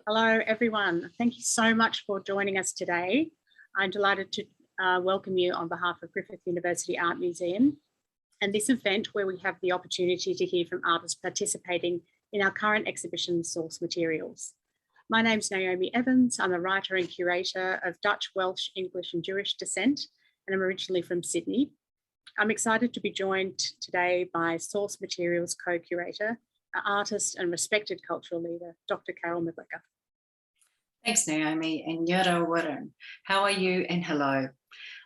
Hello, everyone. Thank you so much for joining us today. I'm delighted to welcome you on behalf of Griffith University Art Museum and this event where we have the opportunity to hear from artists participating in our current exhibition, Source Materials. My name's Naomi Evans. I'm a writer and curator of Dutch, Welsh, English and Jewish descent, and I'm originally from Sydney. I'm excited to be joined today by Source Materials co-curator, artist and respected cultural leader, Dr. Carol McGregor. Thanks, Naomi, and Yara Warren. How are you and hello?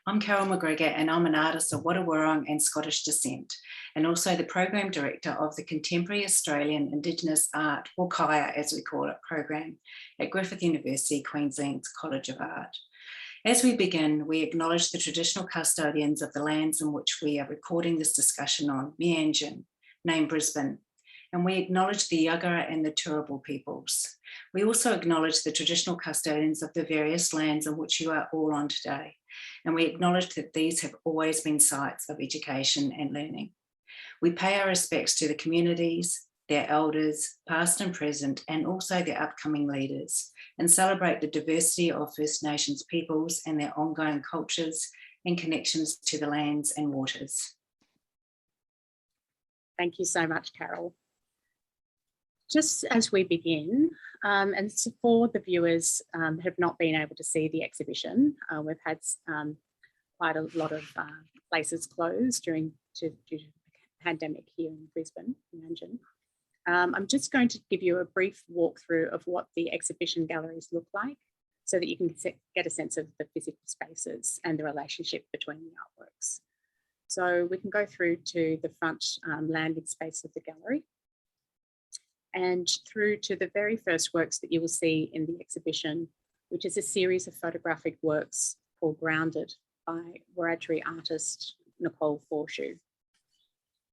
I'm Carol McGregor and I'm an artist of Wiradjuri and Scottish descent, and also the Program Director of the Contemporary Australian Indigenous Art, or KIA as we call it, program at Griffith University, Queensland's College of Art. As we begin, we acknowledge the traditional custodians of the lands in which we are recording this discussion on, Meanjin, named Brisbane, and we acknowledge the Yagara and the Turrbal peoples. We also acknowledge the traditional custodians of the various lands on which you are all on today, and we acknowledge that these have always been sites of education and learning. We pay our respects to the communities, their elders, past and present, and also their upcoming leaders, and celebrate the diversity of First Nations peoples and their ongoing cultures and connections to the lands and waters. Thank you so much, Carol. Just as we begin, and for the viewers who have not been able to see the exhibition, we've had quite a lot of places closed due to the pandemic here in Brisbane, imagine. I'm just going to give you a brief walkthrough of what the exhibition galleries look like so that you can get a sense of the physical spaces and the relationship between the artworks. So we can go through to the front landing space of the gallery and through to the very first works that you will see in the exhibition, which is a series of photographic works called Grounded by Wiradjuri artist Nicole Foreshew.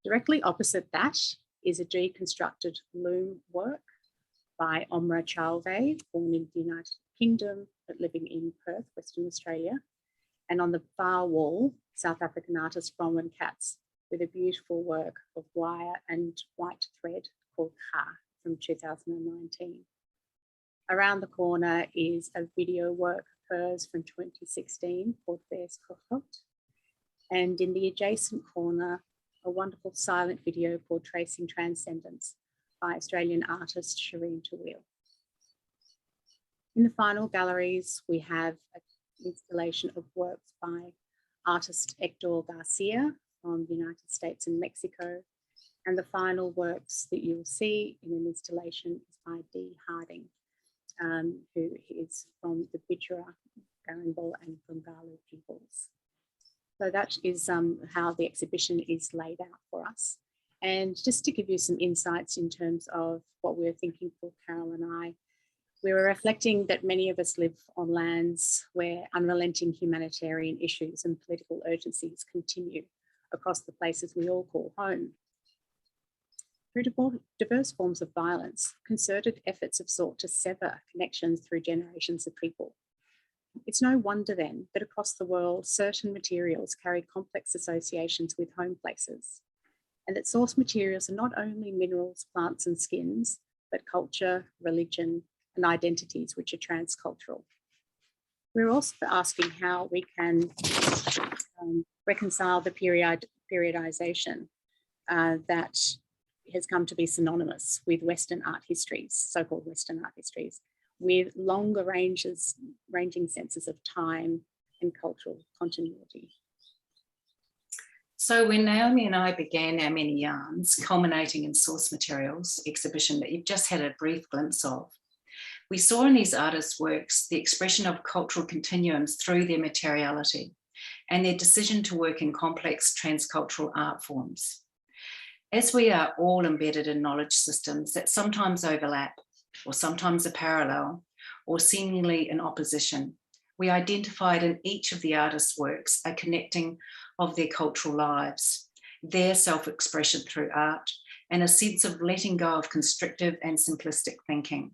Directly opposite that is a deconstructed loom work by Omra Chalve, born in the United Kingdom but living in Perth, Western Australia. And on the far wall, South African artist Bronwyn Katz with a beautiful work of wire and white thread called Ha from 2019. Around the corner is a video work of hers from 2016 called Bears Cohort. And in the adjacent corner, a wonderful silent video called Tracing Transcendence by Australian artist Shireen Taweel. In the final galleries, we have an installation of works by artist Hector Garcia from the United States and Mexico. And the final works that you'll see in an installation is by Dee Harding, who is from the Bidjara, Garingbal and Ghungalu peoples. So that is how the exhibition is laid out for us. And just to give you some insights in terms of what we're thinking for Carol and I, we were reflecting that many of us live on lands where unrelenting humanitarian issues and political urgencies continue across the places we all call home. Through diverse forms of violence, concerted efforts have sought to sever connections through generations of people. It's no wonder then that across the world, certain materials carry complex associations with home places, and that source materials are not only minerals, plants and skins, but culture, religion, and identities which are transcultural. We're also asking how we can reconcile the periodization that has come to be synonymous with Western art histories, so-called Western art histories, with longer ranging senses of time and cultural continuity. So when Naomi and I began our many yarns, culminating in Source Materials exhibition that you've just had a brief glimpse of, we saw in these artists' works the expression of cultural continuums through their materiality and their decision to work in complex transcultural art forms. As we are all embedded in knowledge systems that sometimes overlap, or sometimes are parallel, or seemingly in opposition, we identified in each of the artists' works a connecting of their cultural lives, their self-expression through art, and a sense of letting go of constrictive and simplistic thinking.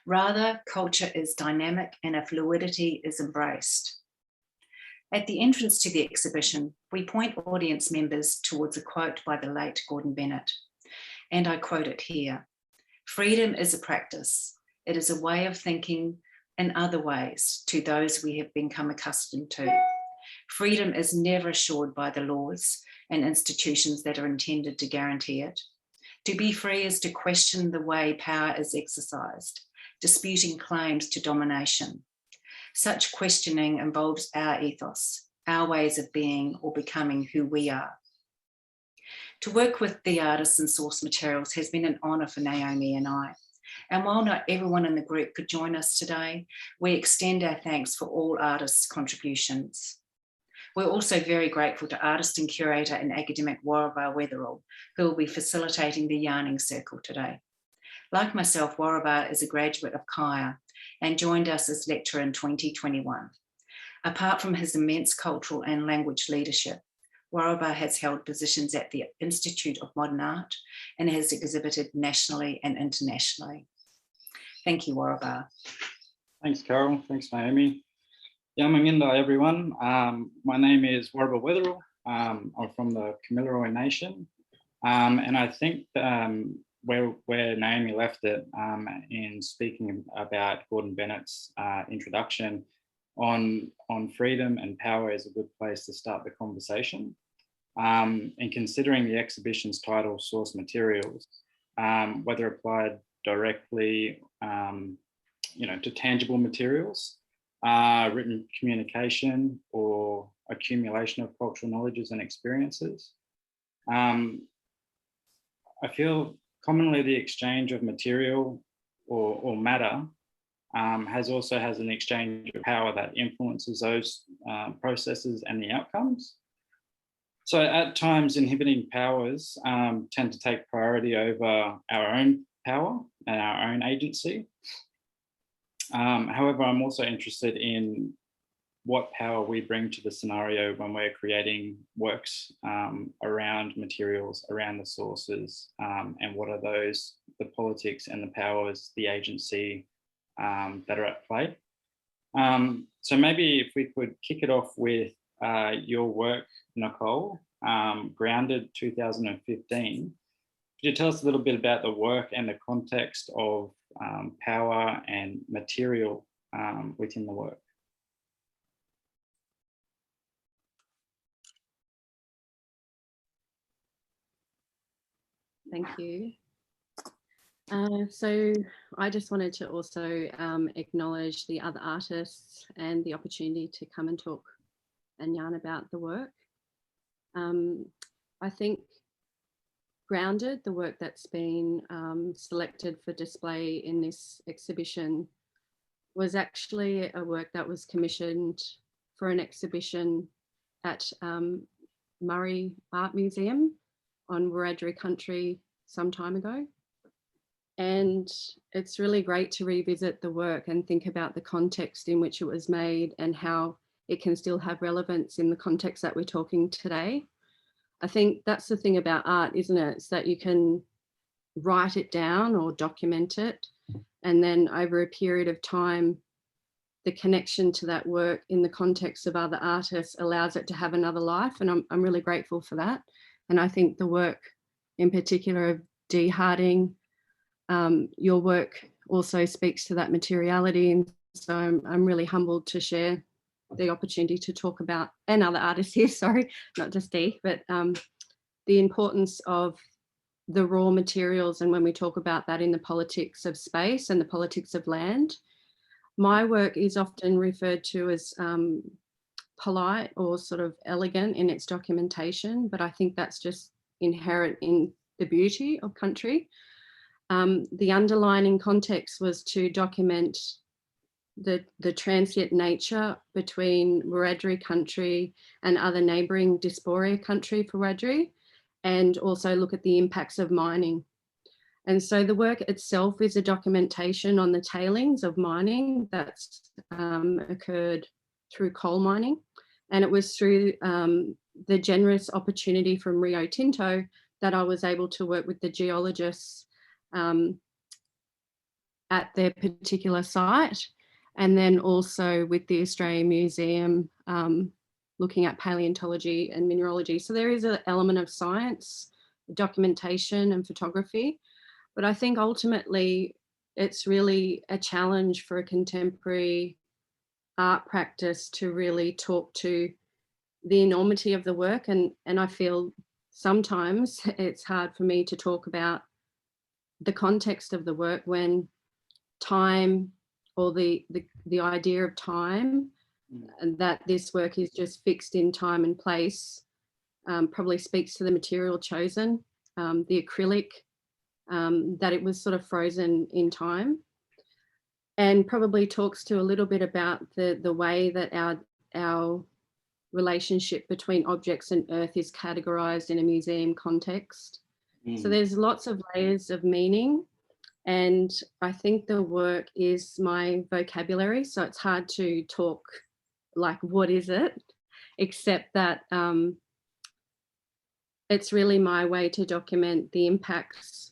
Rather, culture is dynamic and a fluidity is embraced. At the entrance to the exhibition, we point audience members towards a quote by the late Gordon Bennett, and I quote it here: "Freedom is a practice. It is a way of thinking in other ways to those we have become accustomed to. Freedom is never assured by the laws and institutions that are intended to guarantee it. To be free is to question the way power is exercised, disputing claims to domination. Such questioning involves our ethos, our ways of being or becoming who we are. To work with the artists and source materials has been an honour for Naomi and I. And while not everyone in the group could join us today, we extend our thanks for all artists' contributions. We're also very grateful to artist and curator and academic Warraba Weatherall, who will be facilitating the yarning circle today. Like myself, Warraba is a graduate of Kaya and joined us as lecturer in 2021. Apart from his immense cultural and language leadership, Warraba has held positions at the Institute of Modern Art and has exhibited nationally and internationally. Thank you, Warraba. Thanks, Carol. Thanks, Naomi. Yamanginda, everyone. My name is Warraba Weatherall. I'm from the Kamilaroi Nation. And I think where Naomi left it in speaking about Gordon Bennett's introduction on freedom and power is a good place to start the conversation. And considering the exhibition's title, Source Materials, whether applied directly to tangible materials, written communication, or accumulation of cultural knowledges and experiences. I feel commonly the exchange of material or matter has an exchange of power that influences those processes and the outcomes. So at times, inhibiting powers tend to take priority over our own power and our own agency. However, I'm also interested in what power we bring to the scenario when we're creating works around materials, around the sources, and what are those, the politics and the powers, the agency that are at play. So maybe if we could kick it off with your work, Nicole, Grounded 2015. Could you tell us a little bit about the work and the context of power and material within the work? Thank you. So I just wanted to also acknowledge the other artists and the opportunity to come and talk and yarn about the work. I think Grounded, the work that's been selected for display in this exhibition, was actually a work that was commissioned for an exhibition at Murray Art Museum on Wiradjuri country some time ago. And it's really great to revisit the work and think about the context in which it was made and how it can still have relevance in the context that we're talking today. I think that's the thing about art, isn't it? It's that you can write it down or document it, and then over a period of time, the connection to that work in the context of other artists allows it to have another life. And I'm really grateful for that. And I think the work in particular of Dee Harding, your work also speaks to that materiality. And so I'm really humbled to share the opportunity to talk about, and other artists here, sorry, not just Dee, but the importance of the raw materials. And when we talk about that in the politics of space and the politics of land, my work is often referred to as polite or sort of elegant in its documentation, but I think that's just inherent in the beauty of country. The underlining context was to document the transient nature between Wiradjuri country and other neighbouring diaspora country for Wiradjuri, and also look at the impacts of mining. And so the work itself is a documentation on the tailings of mining that's occurred through coal mining. And it was through the generous opportunity from Rio Tinto that I was able to work with the geologists at their particular site, and then also with the Australian Museum looking at paleontology and mineralogy. So there is an element of science, documentation and photography. But I think ultimately it's really a challenge for a contemporary art practice to really talk to the enormity of the work. And I feel sometimes it's hard for me to talk about the context of the work when time, or the idea of time, and that this work is just fixed in time and place, probably speaks to the material chosen, the acrylic, that it was sort of frozen in time, and probably talks to a little bit about the way that our relationship between objects and earth is categorized in a museum context. So there's lots of layers of meaning, and I think the work is my vocabulary. So it's hard to talk like, what is it? Except that it's really my way to document the impacts,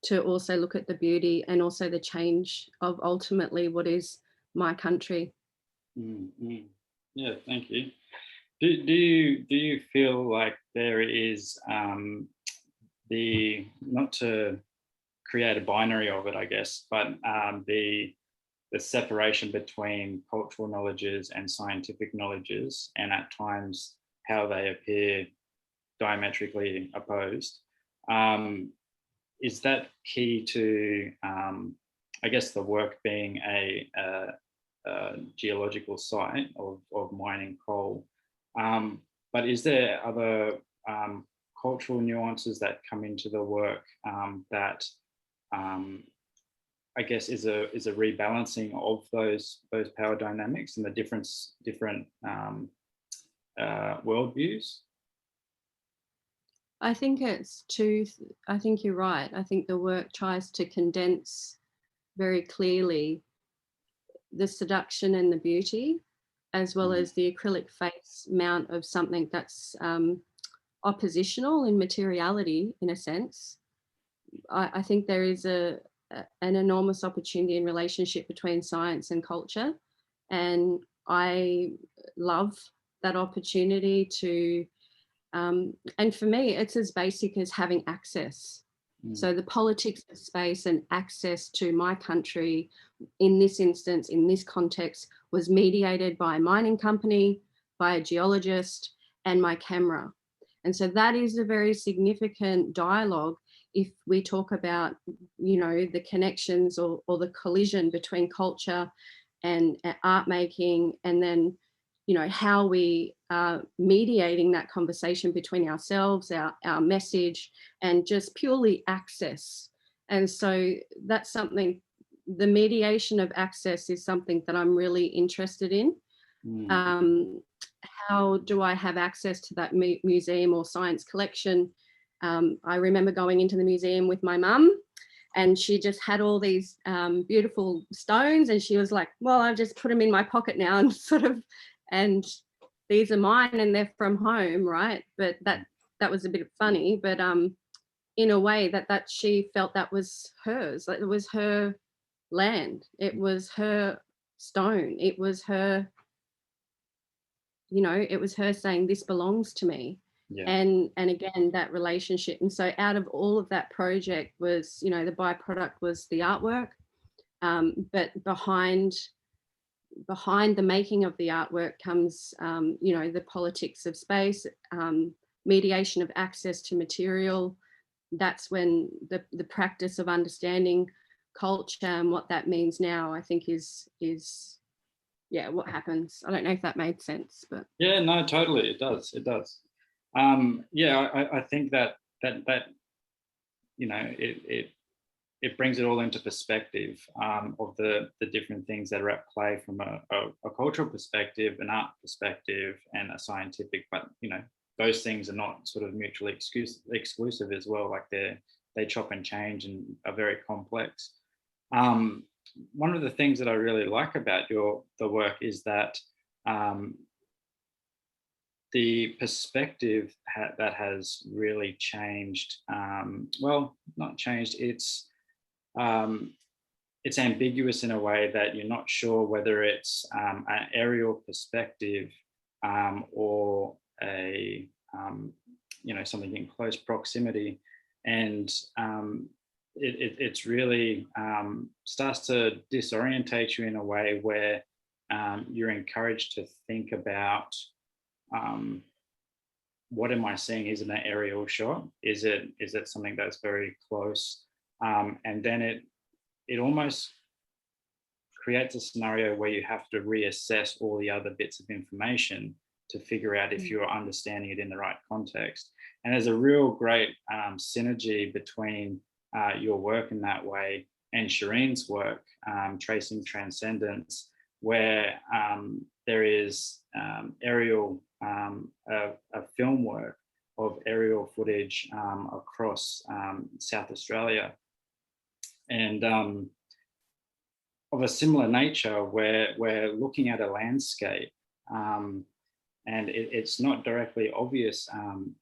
to also look at the beauty and also the change of ultimately what is my country. Yeah, thank you. Do you feel like there is not to create a binary of it, I guess, but the separation between cultural knowledges and scientific knowledges, and at times how they appear diametrically opposed, is that key to, I guess, the work being a geological site of mining coal? But is there other cultural nuances that come into the work that I guess is a rebalancing of those power dynamics and the different worldviews? I think it's two. I think you're right. I think the work tries to condense very clearly the seduction and the beauty, as well as the acrylic face mount of something that's oppositional in materiality, in a sense. I think there is an enormous opportunity in relationship between science and culture, and I love that opportunity to, and for me, it's as basic as having access. So the politics of space and access to my country, in this instance, in this context, was mediated by a mining company, by a geologist, and my camera. And so that is a very significant dialogue if we talk about, the connections or the collision between culture and art making, and then, how we are mediating that conversation between ourselves, our message, and just purely access. And so that's something, the mediation of access is something that I'm really interested in. How do I have access to that museum or science collection? I remember going into the museum with my mum, and she just had all these beautiful stones, and she was like, well, I've just put them in my pocket now, and these are mine and they're from home, right? But that was a bit funny, but in a way that she felt that was hers, like it was her land, it was her stone, it was her, it was her saying, this belongs to me. Yeah. And again, that relationship. And so out of all of that project was, the byproduct was the artwork, but behind the making of the artwork comes, the politics of space, mediation of access to material. That's when the practice of understanding culture and what that means now, I think is what happens. I don't know if that made sense, but yeah, no, totally, it does. I think that it brings it all into perspective of the different things that are at play from a cultural perspective, an art perspective, and a scientific. But those things are not sort of mutually exclusive as well. Like they chop and change and are very complex. One of the things that I really like about the work is that the perspective that has really changed. Well, not changed. It's ambiguous in a way that you're not sure whether it's an aerial perspective or a something in close proximity. And it's really starts to disorientate you in a way where you're encouraged to think about what am I seeing? Is it an aerial shot? Is it something that's very close? And then it almost creates a scenario where you have to reassess all the other bits of information to figure out if you're understanding it in the right context. And there's a real great synergy between your work in that way and Shireen's work, Tracing Transcendence, where there is aerial, a film work of aerial footage across South Australia. And of a similar nature, where we're looking at a landscape, and it's not directly obvious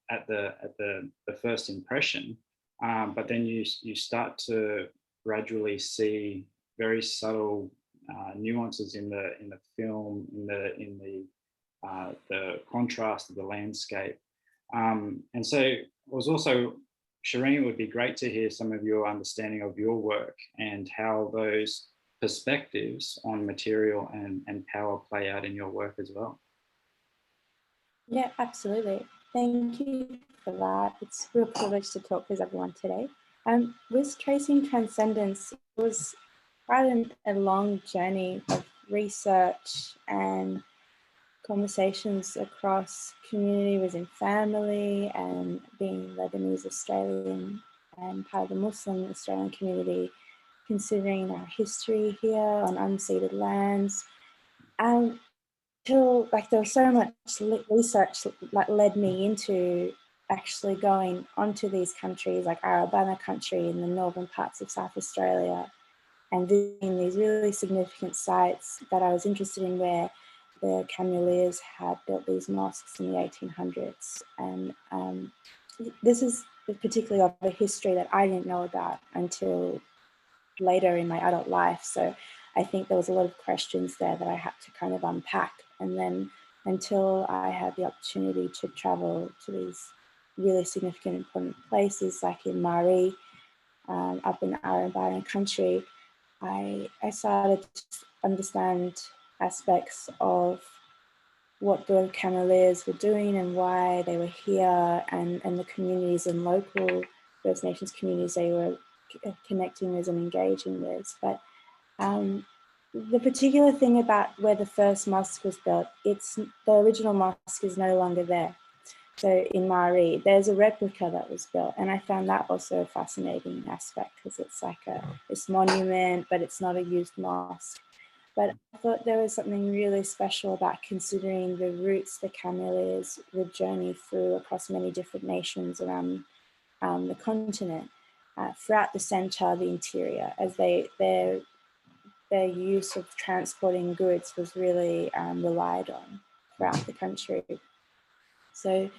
at the first impression, but then you start to gradually see very subtle nuances in the film, in the contrast of the landscape, and so it was also, Shireen, it would be great to hear some of your understanding of your work and how those perspectives on material and power play out in your work as well. Yeah, absolutely. Thank you for that. It's a real privilege to talk with everyone today. With Tracing Transcendence, it was quite a long journey of research and conversations across community within family, and being Lebanese Australian and part of the Muslim Australian community, considering our history here on unceded lands. And until there was so much research that led me into actually going onto these countries like Warraba country in the northern parts of South Australia, and visiting these really significant sites that I was interested in, where the Kamilaroi had built these mosques in the 1800s. And this is particularly of a history that I didn't know about until later in my adult life. So I think there was a lot of questions there that I had to kind of unpack. And then until I had the opportunity to travel to these really significant, important places, like in Mari, up in Garingbal country, I started to understand aspects of what the Kamilaroi were doing and why they were here, and the communities and local First Nations communities they were connecting with and engaging with. But the particular thing about where the first mosque was built, the original mosque is no longer there. So in Mari, there's a replica that was built, and I found that also a fascinating aspect, because it's like this monument, but it's not a used mosque. But I thought there was something really special about considering the routes the Kamilaroi would journey through across many different nations around the continent, throughout the centre, the interior, as their use of transporting goods was really relied on throughout the country. So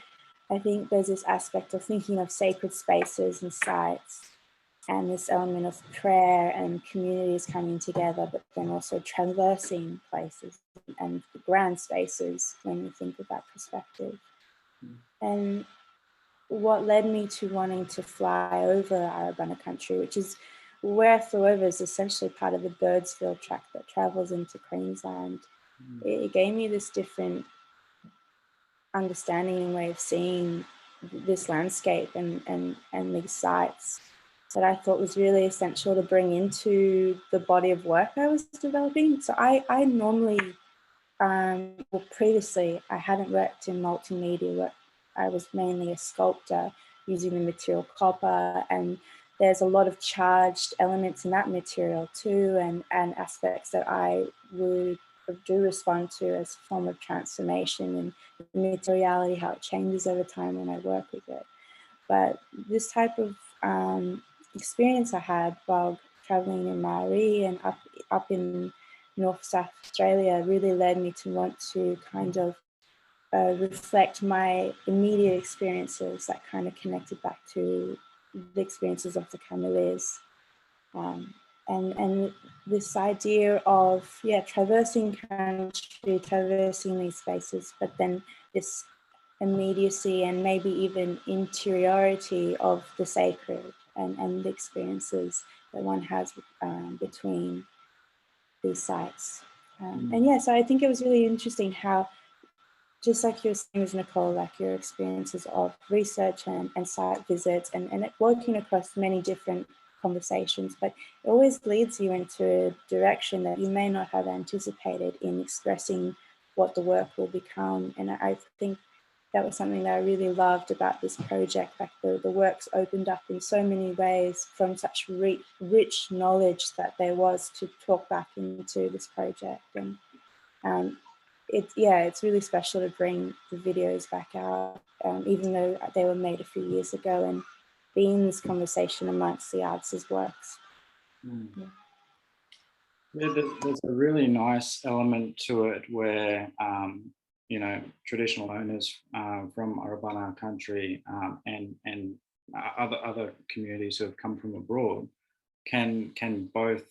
I think there's this aspect of thinking of sacred spaces and sites, and this element of prayer and communities coming together, but then also traversing places and grand spaces when you think of that perspective. And what led me to wanting to fly over Warraba country, which is where I flew over, is essentially part of the Birdsville track that travels into Queensland. It gave me this different understanding and way of seeing this landscape and these sites that I thought was really essential to bring into the body of work I was developing. So I normally, well, previously I hadn't worked in multimedia work. I was mainly a sculptor using the material copper, and there's a lot of charged elements in that material too, and aspects that I do respond to as a form of transformation, and the materiality, how it changes over time when I work with it. But this type of experience I had while traveling in Mari and up in North South Australia really led me to want to kind of reflect my immediate experiences that kind of connected back to the experiences of the Kamilaroi. And this idea of, traversing country, traversing these spaces, but then this immediacy and maybe even interiority of the sacred and the experiences that one has between these sites. And yeah, so I think it was really interesting how, just like you were saying with Nicole, like your experiences of research and site visits and working across many different conversations, but it always leads you into a direction that you may not have anticipated in expressing what the work will become. And I think that was something that I really loved about this project. Like the works opened up in so many ways from such rich knowledge that there was to talk back into this project. And it's really special to bring the videos back out, even though they were made a few years ago, and be in this conversation amongst the artists' works. Yeah, there's a really nice element to it where, you know, traditional owners from Arabana country and other communities who have come from abroad can both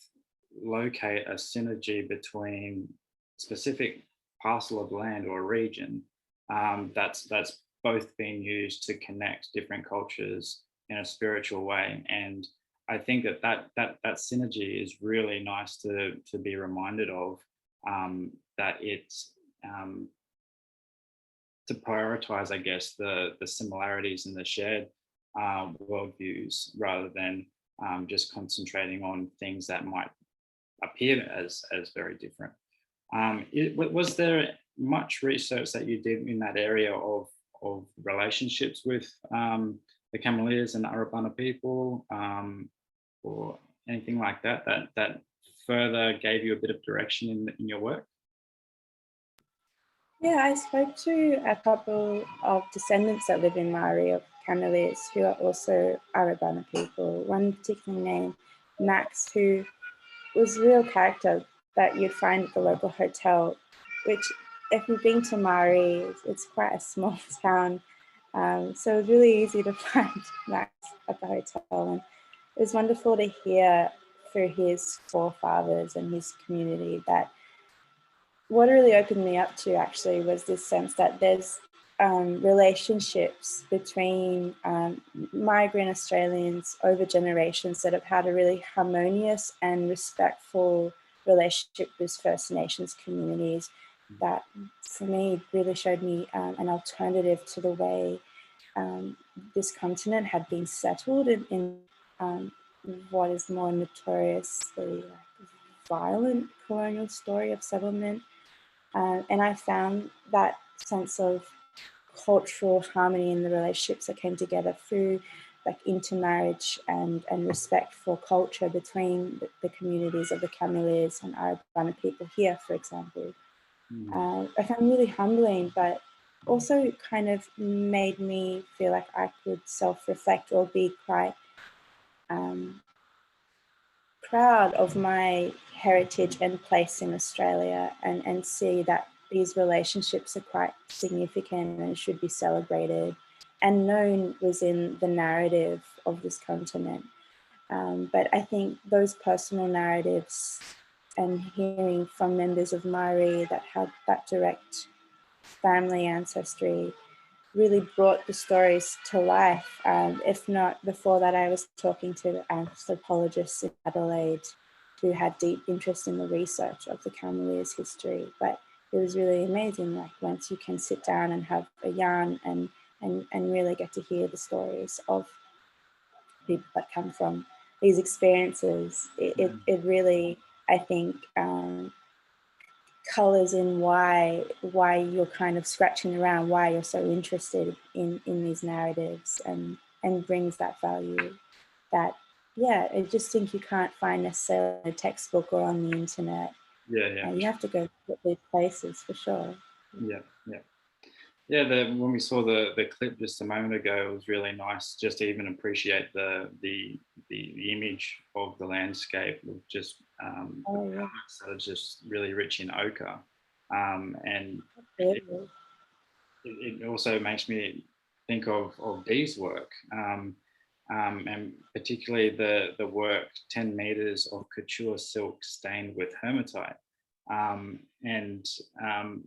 locate a synergy between specific parcel of land or region that's both being used to connect different cultures in a spiritual way. And I think that synergy is really nice to be reminded of, that it's to prioritize, I guess, the similarities and the shared worldviews rather than just concentrating on things that might appear as very different. Was there much research that you did in that area of relationships with the Kamilaroi and Arabana people, or anything like that further gave you a bit of direction in your work? Yeah, I spoke to a couple of descendants that live in Maori of Kamilaroi who are also Arabana people. One particular named Max, who was a real character that you'd find at the local hotel, which, if you've been to Maori, it's quite a small town. So it was really easy to find Max at the hotel. And it was wonderful to hear through his forefathers and his community that what really opened me up to actually was this sense that there's relationships between migrant Australians over generations that have had a really harmonious and respectful relationship with First Nations communities that, for me, really showed me an alternative to the way this continent had been settled in what is more notoriously violent colonial story of settlement. And I found that sense of cultural harmony in the relationships that came together through like intermarriage and respect for culture between the communities of the Kamilaroi and Arabana people here, for example. I found really humbling, but also kind of made me feel like I could self-reflect or be quite proud of my heritage and place in Australia, and see that these relationships are quite significant and should be celebrated and known within the narrative of this continent. But I think those personal narratives and hearing from members of Maori that had that direct family ancestry really brought the stories to life. If not before that, I was talking to anthropologists in Adelaide who had deep interest in the research of the Kamilaroi history. But it was really amazing, like once you can sit down and have a yarn and really get to hear the stories of people that come from these experiences, it really, I think, colors in why you're kind of scratching around, why you're so interested in these narratives, and brings that value that, yeah, I just think you can't find necessarily in a textbook or on the internet. Yeah. You have to go to these places for sure. Yeah, when we saw the clip just a moment ago, it was really nice just to even appreciate the image of the landscape of just that are just really rich in ochre, and it also makes me think of Dee's work, and particularly the work 10 meters of couture silk stained with hematite, and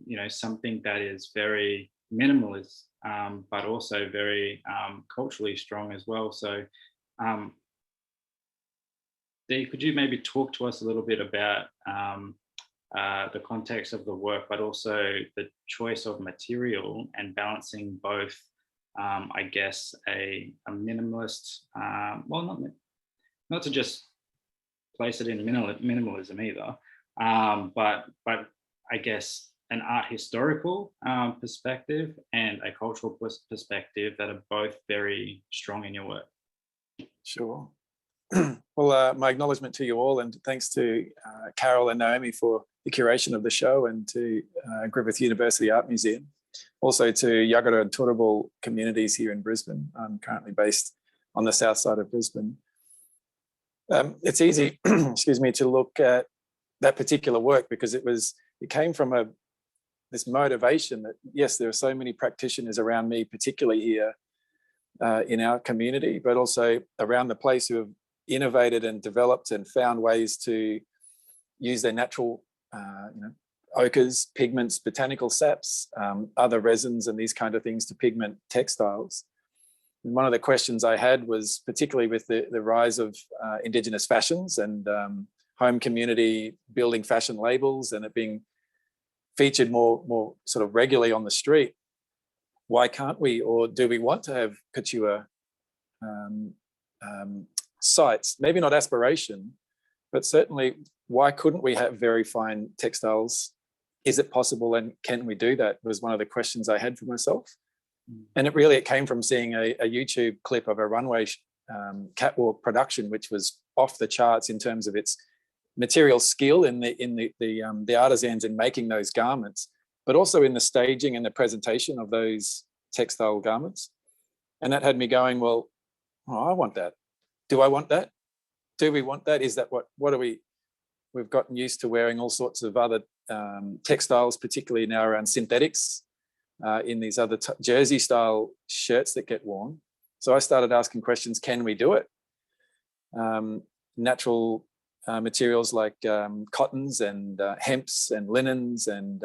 you know, something that is very minimalist, but also very culturally strong as well. So Dee, could you maybe talk to us a little bit about the context of the work, but also the choice of material and balancing both, I guess, a minimalist, well, not to just place it in minimalism either, but I guess an art historical perspective and a cultural perspective that are both very strong in your work. Sure. Well, my acknowledgement to you all, and thanks to Carol and Naomi for the curation of the show, and to Griffith University Art Museum, also to Yagara and Turrbal communities here in Brisbane. I'm currently based on the south side of Brisbane. It's easy, excuse me, to look at that particular work because it came from this motivation that, yes, there are so many practitioners around me, particularly here in our community, but also around the place who have innovated and developed and found ways to use their natural ochres, pigments, botanical saps, other resins and these kind of things to pigment textiles. And one of the questions I had was particularly with the rise of Indigenous fashions and home community building fashion labels and it being featured more sort of regularly on the street. Why can't we, or do we want to have couture sites? Maybe not aspiration, but certainly why couldn't we have very fine textiles? Is it possible, and can we do that? Was one of the questions I had for myself. And it came from seeing a YouTube clip of a runway catwalk production, which was off the charts in terms of its material skill in the artisans in making those garments, but also in the staging and the presentation of those textile garments. And that had me going, well, I want that. Do I want that? Do we want that? Is that what are we've gotten used to wearing all sorts of other textiles, particularly now around synthetics, in these other jersey style shirts that get worn. So I started asking questions, can we do it? Natural materials like cottons and hemps and linens and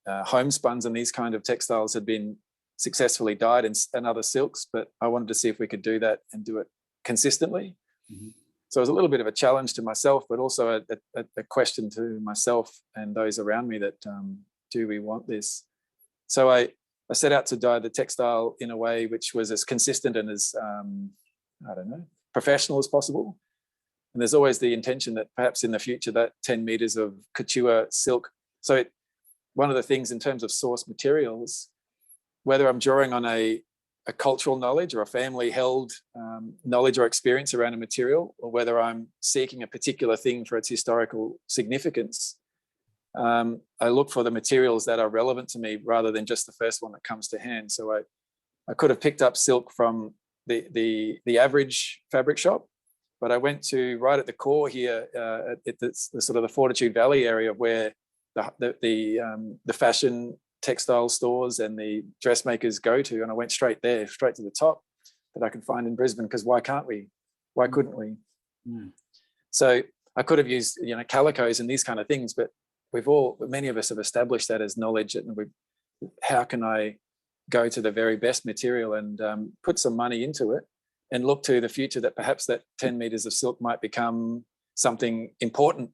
homespuns and these kind of textiles had been successfully dyed and other silks, but I wanted to see if we could do that and do it consistently. Mm-hmm. So it was a little bit of a challenge to myself, but also a question to myself and those around me that do we want this? So I set out to dye the textile in a way which was as consistent and as, professional as possible. And there's always the intention that perhaps in the future that 10 meters of couture silk. So one of the things in terms of source materials, whether I'm drawing on a cultural knowledge or a family held knowledge or experience around a material, or whether I'm seeking a particular thing for its historical significance, I look for the materials that are relevant to me rather than just the first one that comes to hand. So I could have picked up silk from the average fabric shop, but I went to right at the core here at the sort of the Fortitude Valley area where the fashion textile stores and the dressmakers go to, and I went straight there, straight to the top that I could find in Brisbane, because why can't we? Why couldn't we? Mm. So I could have used calicos and these kind of things, but many of us have established that as knowledge, and how can I go to the very best material and put some money into it and look to the future that perhaps that 10 meters of silk might become something important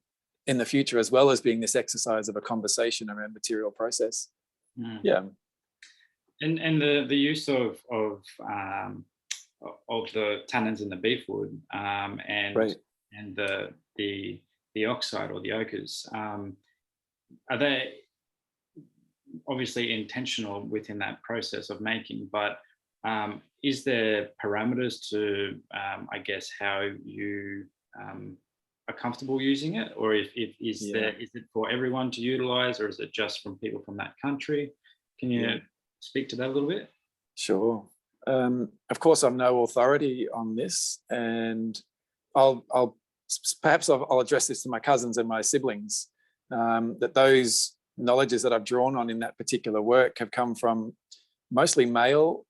in the future, as well as being this exercise of a conversation around material process. Mm. Yeah. And the use of the tannins in the beefwood and right. and the oxide or the ochres, are they obviously intentional within that process of making, but is there parameters to I guess how you are comfortable using it, or is it for everyone to utilize, or is it just from people from that country? Can you speak to that a little bit? Sure. Of course, I'm no authority on this, and I'll address this to my cousins and my siblings, that those knowledges that I've drawn on in that particular work have come from mostly male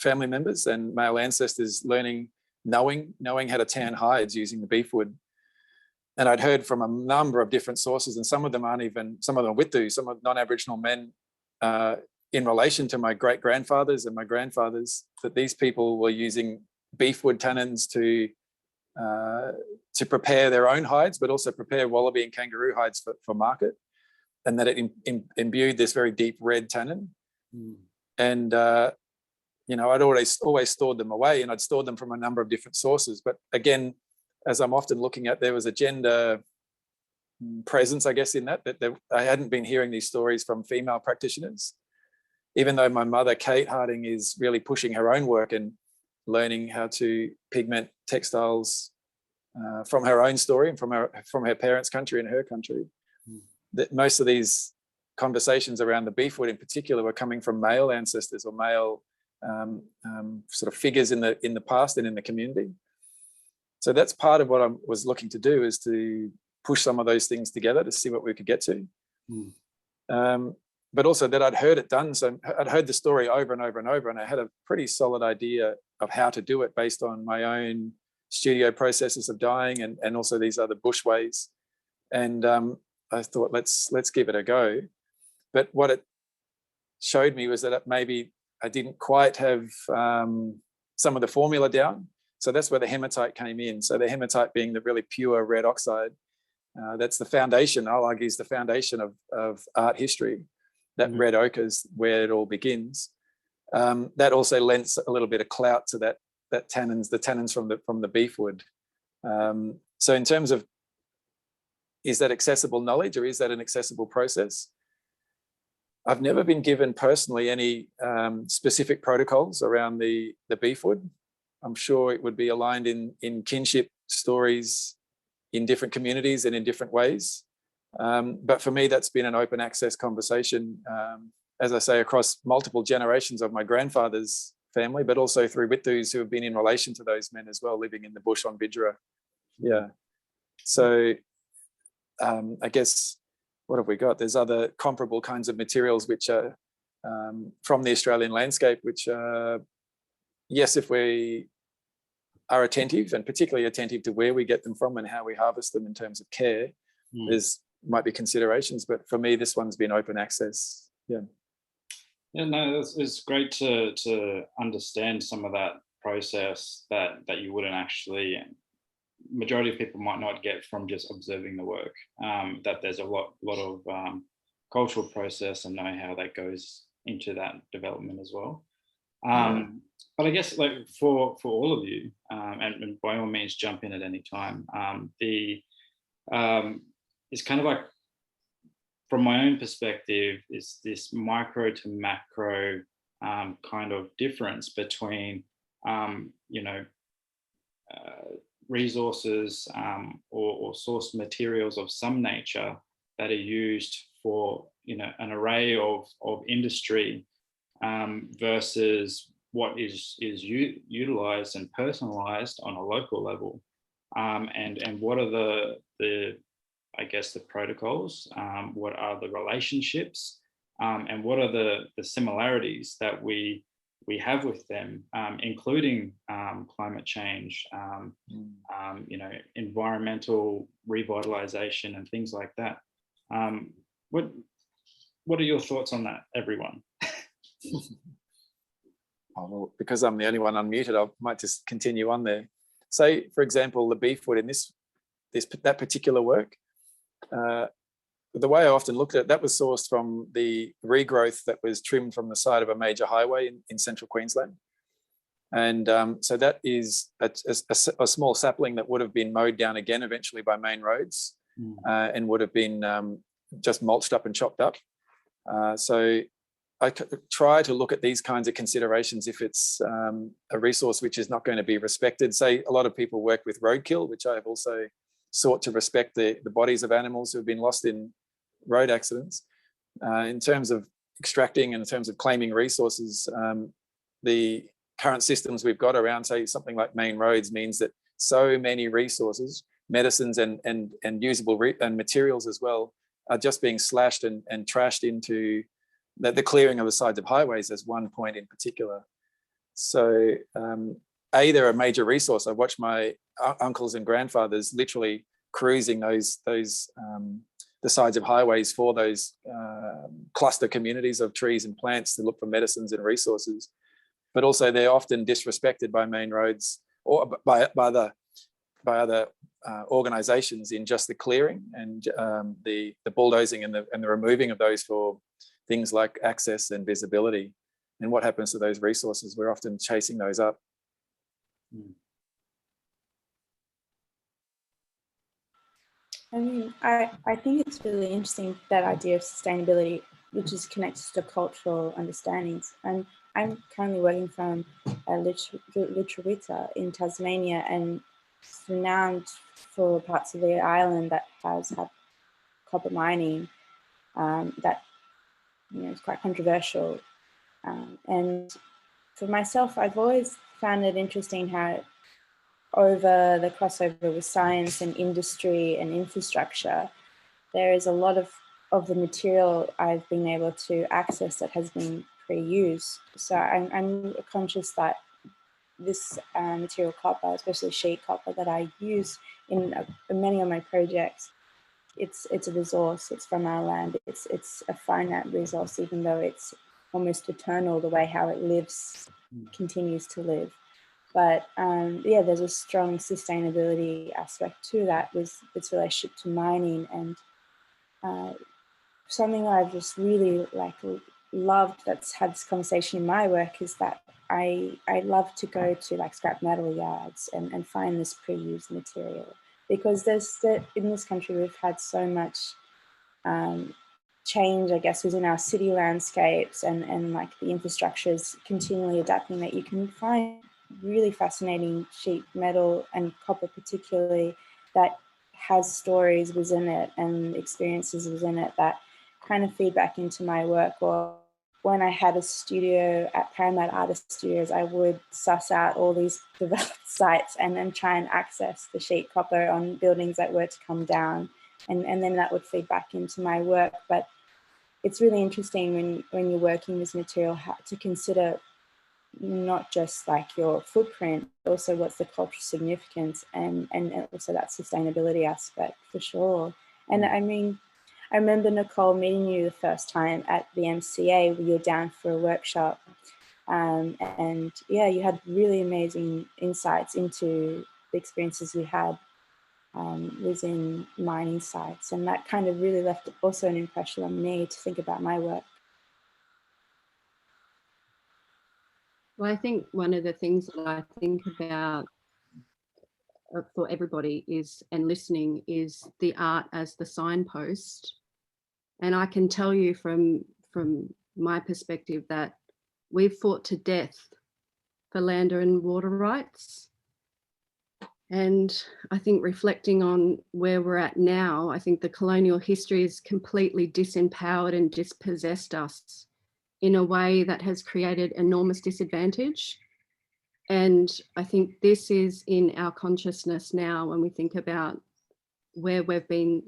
family members and male ancestors knowing how to tan hides using the beefwood. And I'd heard from a number of different sources, and some of them Witu, some of non-Aboriginal men, in relation to my great-grandfathers and my grandfathers, that these people were using beefwood tannins to to prepare their own hides, but also prepare wallaby and kangaroo hides for market, and that it imbued this very deep red tannin. And you know, I'd always stored them away, and I'd stored them from a number of different sources. But again, as I'm often looking at, there was a gender presence, I guess, in that I hadn't been hearing these stories from female practitioners, even though my mother, Kate Harding, is really pushing her own work and learning how to pigment textiles from her own story and from her parents' country and her country. That most of these conversations around the beefwood in particular were coming from male ancestors or male sort of figures in the past and in the community. So that's part of what I was looking to do, is to push some of those things together to see what we could get to. But also that I'd heard it done. So I'd heard the story over and over and over, and I had a pretty solid idea of how to do it based on my own studio processes of dyeing and also these other bush ways. And I thought, let's give it a go. But what it showed me was that maybe I didn't quite have some of the formula down. So that's where the hematite came in. So the hematite being the really pure red oxide, that's the foundation, I'll argue, is the foundation of art history. That red ochre is where it all begins. That also lends a little bit of clout to the tannins from the beefwood. So in terms of, is that accessible knowledge or is that an accessible process? I've never been given personally any specific protocols around the beefwood. I'm sure it would be aligned in kinship stories in different communities and in different ways. But for me, that's been an open access conversation, as I say, across multiple generations of my grandfather's family, but also through Withus who have been in relation to those men as well, living in the bush on Bidjara. Yeah. So I guess, what have we got? There's other comparable kinds of materials which are from the Australian landscape, which yes, if we are attentive, and particularly attentive to where we get them from and how we harvest them in terms of care, there's might be considerations, but for me, this one's been open access. Yeah. Yeah, no, it's great to understand some of that process that you wouldn't actually, majority of people might not get from just observing the work, that there's a lot of cultural process and know-how that goes into that development as well. But I guess, like, for all of you, and by all means jump in at any time, it's kind of like, from my own perspective, is this micro to macro kind of difference between, resources or source materials of some nature that are used for, an array of industry versus what is utilized and personalized on a local level, and what are the I guess the protocols, what are the relationships, and what are the similarities that we have with them, including climate change, environmental revitalization and things like that. What are your thoughts on that, everyone? Oh, well, because I'm the only one unmuted, I might just continue on there. Say, for example, the beefwood in that particular work, the way I often looked at it, that was sourced from the regrowth that was trimmed from the side of a major highway in central Queensland. And so that is a small sapling that would have been mowed down again eventually by main roads, and would have been just mulched up and chopped up. So I try to look at these kinds of considerations if it's a resource which is not going to be respected. Say, a lot of people work with roadkill, which I have also sought to respect the bodies of animals who have been lost in road accidents. In terms of extracting and in terms of claiming resources, the current systems we've got around, say, something like main roads means that so many resources, medicines and usable and materials as well, are just being slashed and trashed into the clearing of the sides of highways as one point in particular. So they're a major resource. I watched my uncles and grandfathers literally cruising the sides of highways for those cluster communities of trees and plants to look for medicines and resources. But also they're often disrespected by main roads or by the by other organisations in just the clearing and the bulldozing and the removing of those for things like access and visibility. And what happens to those resources? We're often chasing those up. I mean, I think it's really interesting, that idea of sustainability, which is connected to cultural understandings. And I'm currently working from Wiradjuri in Tasmania, and it's renowned for parts of the island that has had copper mining that, you know, is quite controversial. And for myself, I've always found it interesting how over the crossover with science and industry and infrastructure, there is a lot of the material I've been able to access that has been pre-used. So I'm conscious that this material copper, especially sheet copper that I use in many of my projects, it's a resource. It's from our land. It's a finite resource, even though it's almost eternal, the way how it lives, continues to live. But yeah, there's a strong sustainability aspect to that with its relationship to mining. And something that I've just really loved that's had this conversation in my work is that I love to go to like scrap metal yards and find this pre-used material, because in this country we've had so much change, I guess, within our city landscapes and like the infrastructure is continually adapting, that you can find really fascinating sheet metal and copper particularly that has stories within it and experiences within it that kind of feed back into my work. Or when I had a studio at Parramatta Artist Studios, I would suss out all these developed sites and then try and access the sheet copper on buildings that were to come down, and then that would feed back into my work. But it's really interesting when you're working with material to consider not just like your footprint, but also what's the cultural significance and also that sustainability aspect for sure. And I mean, I remember, Nicole, meeting you the first time at the MCA, you were down for a workshop. And yeah, you had really amazing insights into the experiences you had within mining sites. And that kind of really left also an impression on me to think about my work. Well, I think one of the things that I think about for everybody is, and listening, is the art as the signpost. And I can tell you from my perspective that we've fought to death for land and water rights. And I think reflecting on where we're at now, I think the colonial history has completely disempowered and dispossessed us in a way that has created enormous disadvantage. And I think this is in our consciousness now when we think about where we've been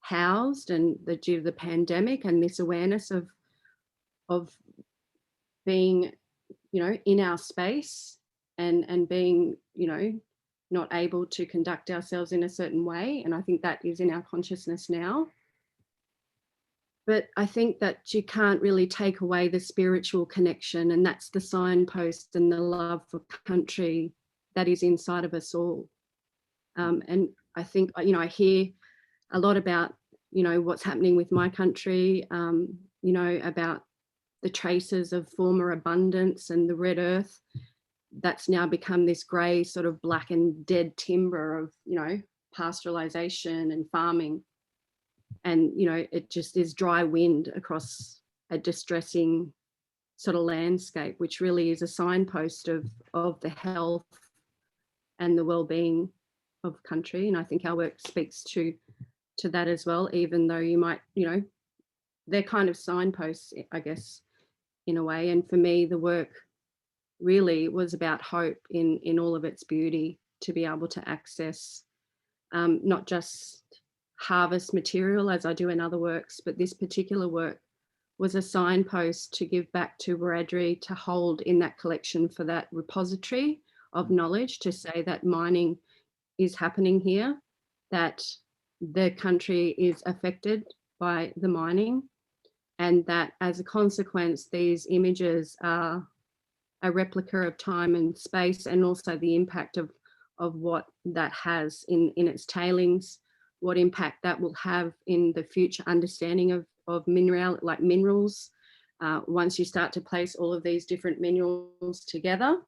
housed and due to the pandemic, and this awareness of being, you know, in our space and being, you know, not able to conduct ourselves in a certain way. And I think that is in our consciousness now. But I think that you can't really take away the spiritual connection, and that's the signpost and the love for country that is inside of us all. And I think, you know, I hear a lot about, you know, what's happening with my country, you know, about the traces of former abundance and the red earth that's now become this grey sort of black and dead timber of, you know, pastoralisation and farming. And, you know, it just is dry wind across a distressing sort of landscape, which really is a signpost of the health and the well-being of country. And I think our work speaks to that as well, even though you might, you know, they're kind of signposts, I guess, in a way. And for me, the work really was about hope in all of its beauty, to be able to access not just harvest material as I do in other works, but this particular work was a signpost to give back to Wiradjuri, to hold in that collection for that repository of knowledge, to say that mining is happening here, that the country is affected by the mining, and that as a consequence, these images are a replica of time and space, and also the impact of of what that has in its tailings, what impact that will have in the future understanding of minerals. Once you start to place all of these different minerals together,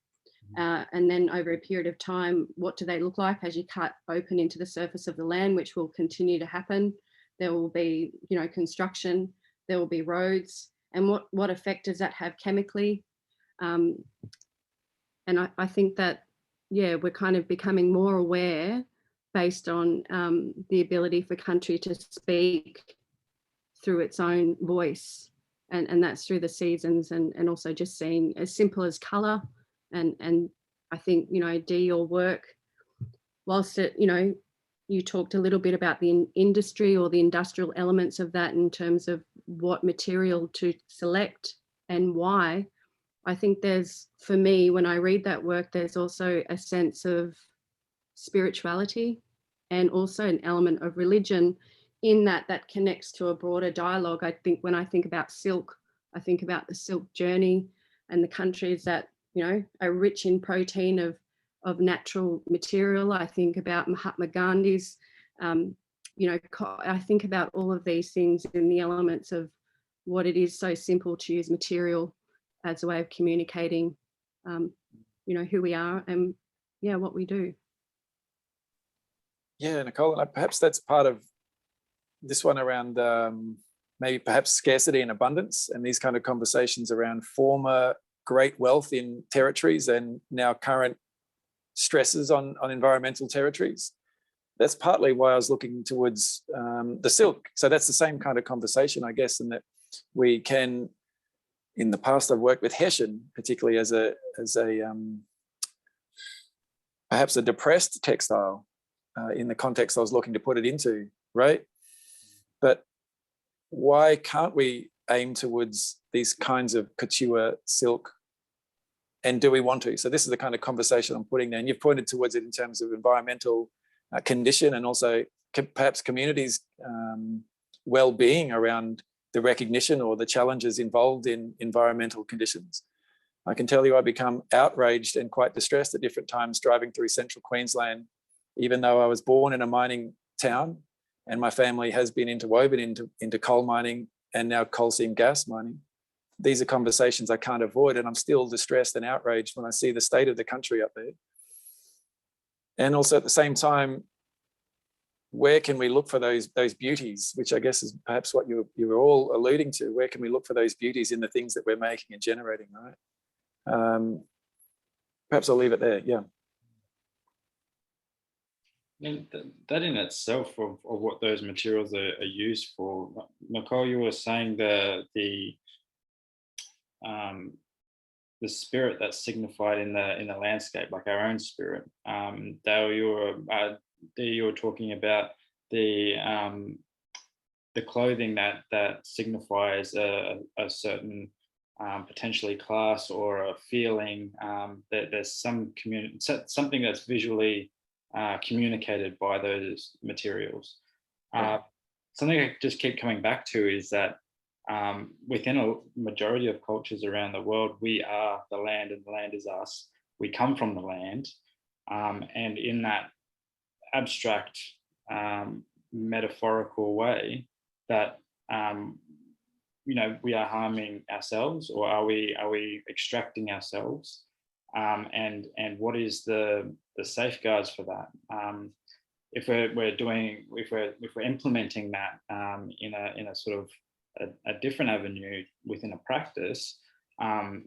and then over a period of time, what do they look like as you cut open into the surface of the land, which will continue to happen. There will be, you know, construction, there will be roads, and what effect does that have chemically? And I think that, yeah, we're kind of becoming more aware based on the ability for country to speak through its own voice. And that's through the seasons, and also just seeing as simple as colour. And I think, you know, Dee, your work, whilst it, you know, you talked a little bit about the industry or the industrial elements of that in terms of what material to select and why. I think there's, for me, when I read that work, there's also a sense of spirituality and also an element of religion in that connects to a broader dialogue. I think when I think about silk, I think about the silk journey and the countries that, you know, are rich in protein of natural material. I think about Mahatma Gandhi's, you know, I think about all of these things in the elements of what it is so simple to use material as a way of communicating, you know, who we are and, yeah, what we do. Yeah, Nicole, and perhaps that's part of this one around maybe perhaps scarcity and abundance, and these kind of conversations around former great wealth in territories and now current stresses on environmental territories. That's partly why I was looking towards the silk. So that's the same kind of conversation, I guess, in that we can, in the past I've worked with Hessian, particularly as a perhaps a depressed textile in the context I was looking to put it into, right? But why can't we aim towards these kinds of couture silk, and do we want to? So this is the kind of conversation I'm putting there, and you've pointed towards it in terms of environmental condition and also perhaps communities' well-being around the recognition or the challenges involved in environmental conditions. I can tell you I become outraged and quite distressed at different times driving through central Queensland, even though I was born in a mining town and my family has been interwoven into coal mining and now coal seam gas mining. These are conversations I can't avoid, and I'm still distressed and outraged when I see the state of the country up there. And also at the same time, where can we look for those beauties, which I guess is perhaps what you were all alluding to. Where can we look for those beauties in the things that we're making and generating, right? Perhaps I'll leave it there, yeah. And that in itself of what those materials are used for. Nicole, you were saying the spirit that's signified in the landscape, like our own spirit. Dale, you were talking about the clothing that signifies a certain potentially class or a feeling, that there's something that's visually communicated by those materials. Something I just keep coming back to is that within a majority of cultures around the world, we are the land and the land is us. We come from the land, and in that abstract metaphorical way that you know, we are harming ourselves, or are we extracting ourselves, and what is the safeguards for that? If we're implementing that in a sort of a different avenue within a practice, and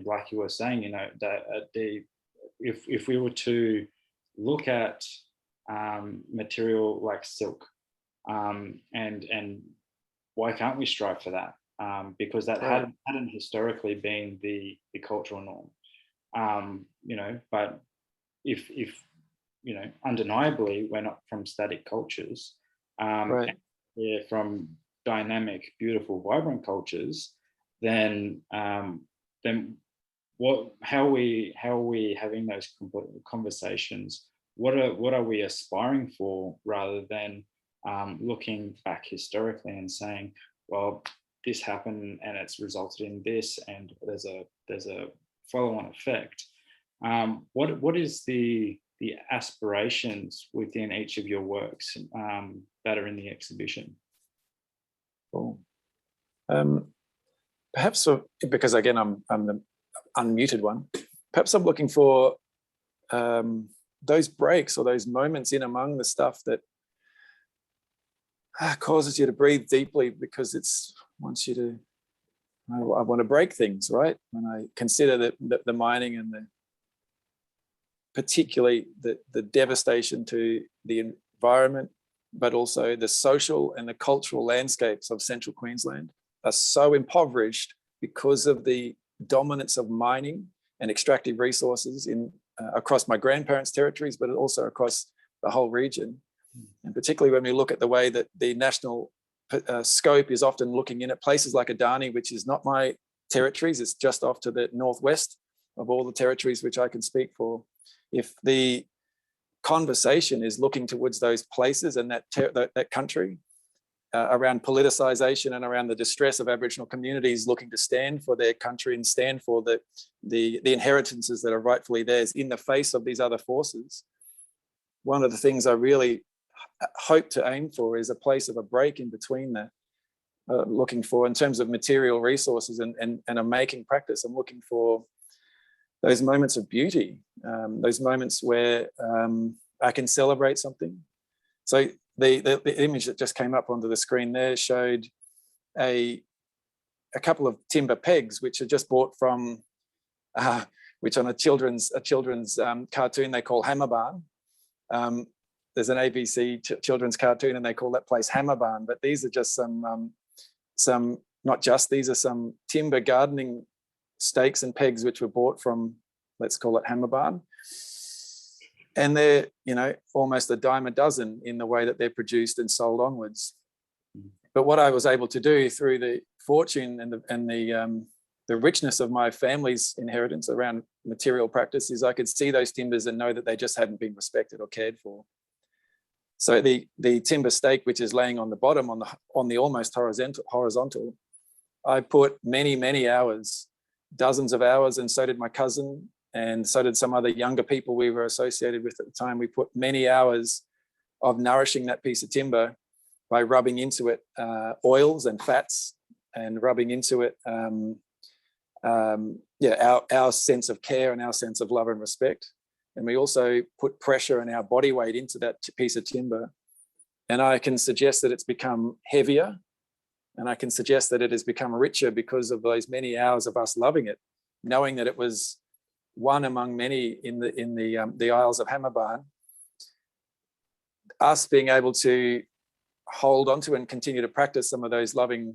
like you were saying, you know, if we were to look at material like silk, and why can't we strive for that? Because that hadn't historically been the cultural norm, you know. But if you know, undeniably, we're not from static cultures. We're from dynamic, beautiful, vibrant cultures. Then what? How are we having those conversations? What are we aspiring for, rather than looking back historically and saying, well, this happened and it's resulted in this, and there's a follow-on effect. What is the the aspirations within each of your works that are in the exhibition. Cool. Perhaps because again I'm the unmuted one. Perhaps I'm looking for those breaks or those moments in among the stuff that causes you to breathe deeply, because it's wants you to. I want to break things, right? When I consider the mining and particularly the devastation to the environment, but also the social and the cultural landscapes of central Queensland are so impoverished because of the dominance of mining and extractive resources across my grandparents' territories, but also across the whole region. And particularly when we look at the way that the national scope is often looking in at places like Adani, which is not my territories, it's just off to the northwest of all the territories which I can speak for. If the conversation is looking towards those places and that country around politicization and around the distress of Aboriginal communities looking to stand for their country and stand for the inheritances that are rightfully theirs in the face of these other forces, one of the things I really hope to aim for is a place of a break in between that. Looking for, in terms of material resources and a making practice, I'm looking for those moments of beauty, those moments where I can celebrate something. So the image that just came up onto the screen there showed a couple of timber pegs, which are just bought from, which on a children's cartoon they call Hammer Barn. There's an ABC children's cartoon and they call that place Hammer Barn, but these are just these are some timber gardening stakes and pegs which were bought from, let's call it Hammer Barn. And they're, almost a dime a dozen in the way that they're produced and sold onwards. But what I was able to do through the fortune and the richness of my family's inheritance around material practice is I could see those timbers and know that they just hadn't been respected or cared for. So the timber stake, which is laying on the bottom on the almost horizontal, I put many hours, dozens of hours, and so did my cousin, and so did some other younger people we were associated with at the time. We put many hours of nourishing that piece of timber by rubbing into it oils and fats, and rubbing into it our sense of care and our sense of love and respect. And we also put pressure and our body weight into that piece of timber. And I can suggest that it's become heavier, and I can suggest that it has become richer because of those many hours of us loving it, knowing that it was one among many in the Isles of Hammer Barn. Us being able to hold onto and continue to practice some of those loving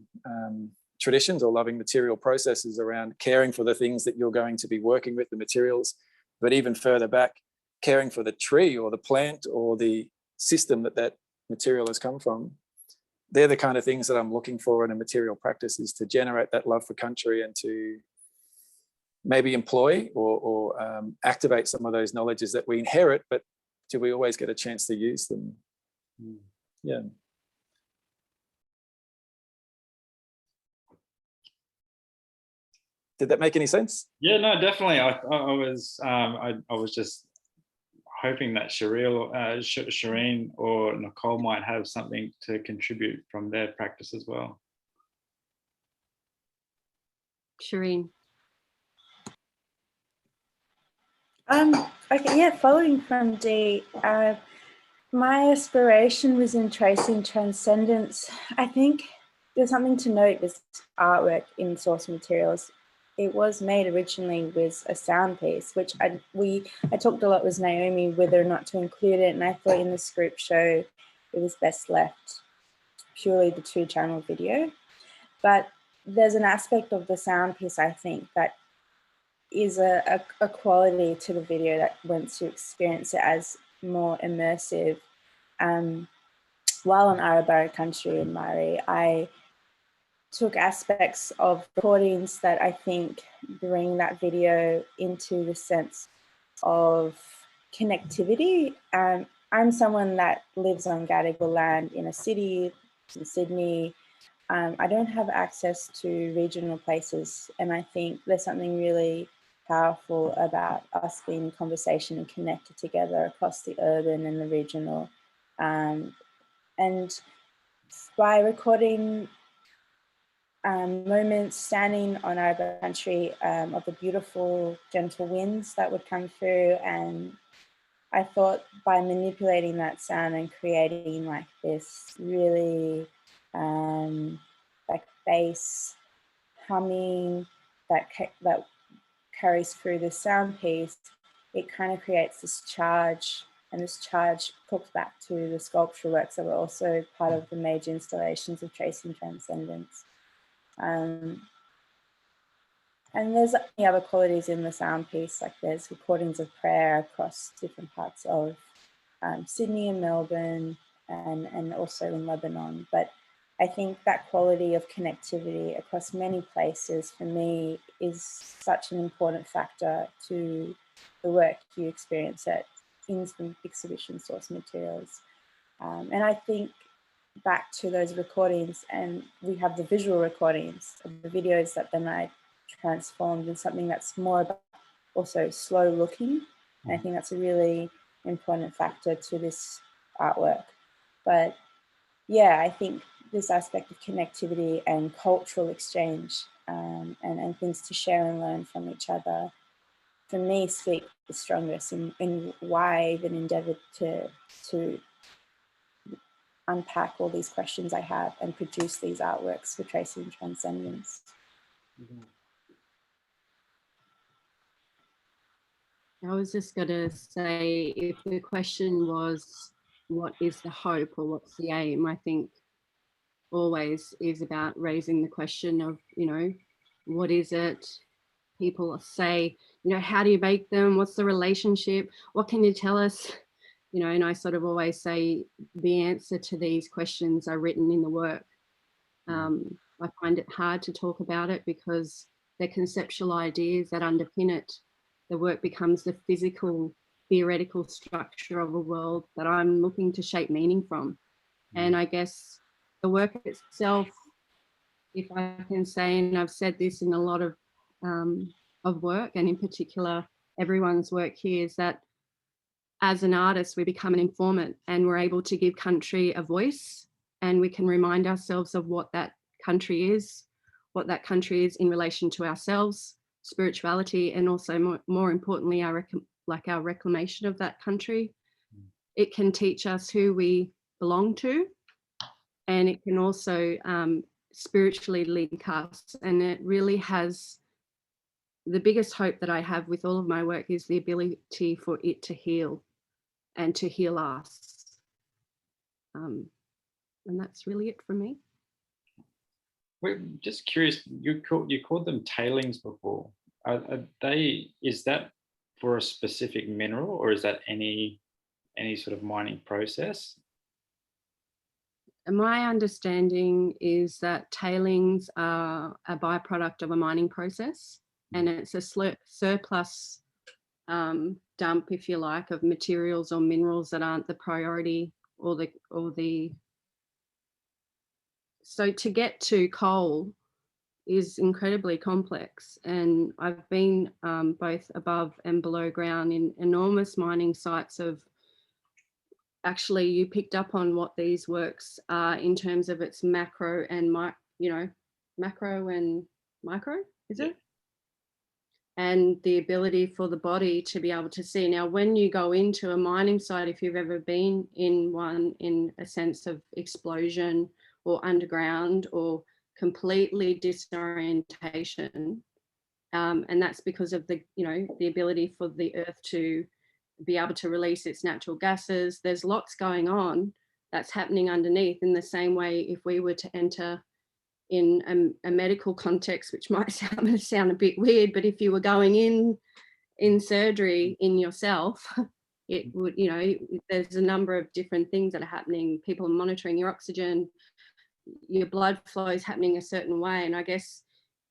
traditions or loving material processes around caring for the things that you're going to be working with, the materials, but even further back, caring for the tree or the plant or the system that material has come from. They're the kind of things that I'm looking for in a material practice, is to generate that love for country and to maybe employ or activate some of those knowledges that we inherit, but do we always get a chance to use them? Yeah. Did that make any sense? Yeah, no, definitely. I was just hoping that Shireen or Nicole might have something to contribute from their practice as well. Shireen. Okay, yeah, following from Dee, my aspiration was in tracing transcendence. I think there's something to note with artwork in source materials. It was made originally with a sound piece, which I talked a lot with Naomi whether or not to include it, and I thought in the script show it was best left purely the 2-channel video. But there's an aspect of the sound piece, I think, that is a quality to the video that wants to experience it as more immersive. While on Arabara country in Maori, I took aspects of recordings that I think bring that video into the sense of connectivity. I'm someone that lives on Gadigal land in a city, in Sydney. I don't have access to regional places, and I think there's something really powerful about us being in conversation and connected together across the urban and the regional. And by recording moments standing on our country of the beautiful gentle winds that would come through, and I thought by manipulating that sound and creating like this really like bass humming that carries through the sound piece, it kind of creates this charge, and this charge talks back to the sculptural works that were also part of the major installations of Tracing Transcendence. And there's many other qualities in the sound piece, like there's recordings of prayer across different parts of Sydney and Melbourne, and also in Lebanon. But I think that quality of connectivity across many places for me is such an important factor to the work you experience in the exhibition Source Materials. And I think back to those recordings, and we have the visual recordings of the videos that then I transformed in something that's more about also slow looking. And I think that's a really important factor to this artwork. But yeah, I think this aspect of connectivity and cultural exchange and things to share and learn from each other, for me, speak the strongest in why I even endeavored to unpack all these questions I have and produce these artworks for Tracing Transcendence. I was just going to say, if the question was, what is the hope or what's the aim? I think always is about raising the question of, you know, what is it? People say, you know, how do you make them? What's the relationship? What can you tell us? You know, and I sort of always say the answer to these questions are written in the work. I find it hard to talk about it because they're conceptual ideas that underpin it. The work becomes the physical, theoretical structure of a world that I'm looking to shape meaning from. And I guess the work itself, if I can say, and I've said this in a lot of work, and in particular everyone's work here, is that as an artist we become an informant, and we're able to give country a voice, and we can remind ourselves of what that country is in relation to ourselves, spirituality, and also more importantly our reclamation of that country. It can teach us who we belong to, and it can also spiritually link us. And it really has, the biggest hope that I have with all of my work is the ability for it to heal and to heal us. And that's really it for me. We're just curious, you called them tailings before. Is that for a specific mineral, or is that any sort of mining process? My understanding is that tailings are a byproduct of a mining process, and it's a surplus dump, if you like, of materials or minerals that aren't the priority or the. So to get to coal is incredibly complex, and I've been both above and below ground in enormous mining sites of. Actually, you picked up on what these works are in terms of its macro and macro and micro, is it? And the ability for the body to be able to see. Now, when you go into a mining site, if you've ever been in one, in a sense of explosion or underground or completely disorientation, and that's because of the ability for the earth to be able to release its natural gases. There's lots going on that's happening underneath, in the same way if we were to enter in a medical context, which might sound a bit weird, but if you were going in surgery in yourself, it would, there's a number of different things that are happening. People are monitoring your oxygen, your blood flow is happening a certain way. And I guess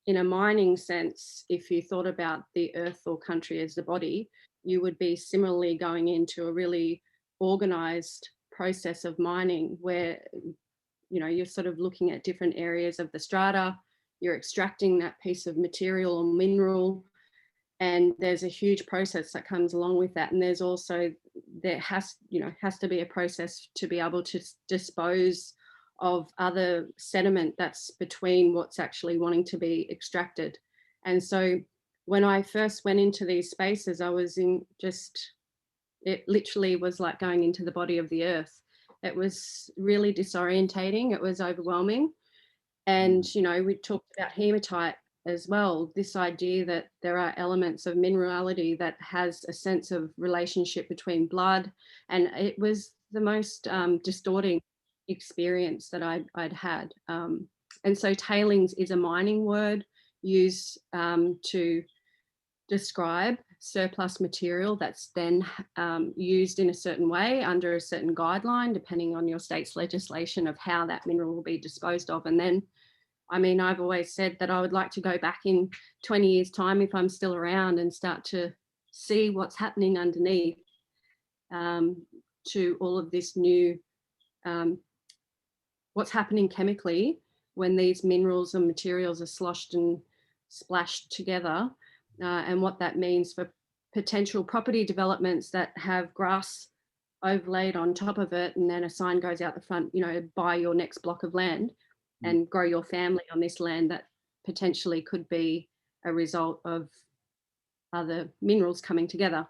in a mining sense, if you thought about the earth or country as the body, you would be similarly going into a really organized process of mining where, you're sort of looking at different areas of the strata, you're extracting that piece of material or mineral, And there's a huge process that comes along with that. And there's also, there has to be a process to be able to dispose of other sediment that's between what's actually wanting to be extracted. And so when I first went into these spaces, I was in it literally was like going into the body of the earth. It was really disorientating. It was overwhelming. And, we talked about hematite as well, this idea that there are elements of minerality that has a sense of relationship between blood. And it was the most distorting experience that I'd had. And so tailings is a mining word used to describe surplus material that's then used in a certain way under a certain guideline, depending on your state's legislation of how that mineral will be disposed of. And then, I've always said that I would like to go back in 20 years' time, if I'm still around, and start to see what's happening underneath to all of this new, what's happening chemically when these minerals and materials are sloshed and splashed together, and what that means for potential property developments that have grass overlaid on top of it, and then a sign goes out the front, buy your next block of land and grow your family on this land, that potentially could be a result of other minerals coming together.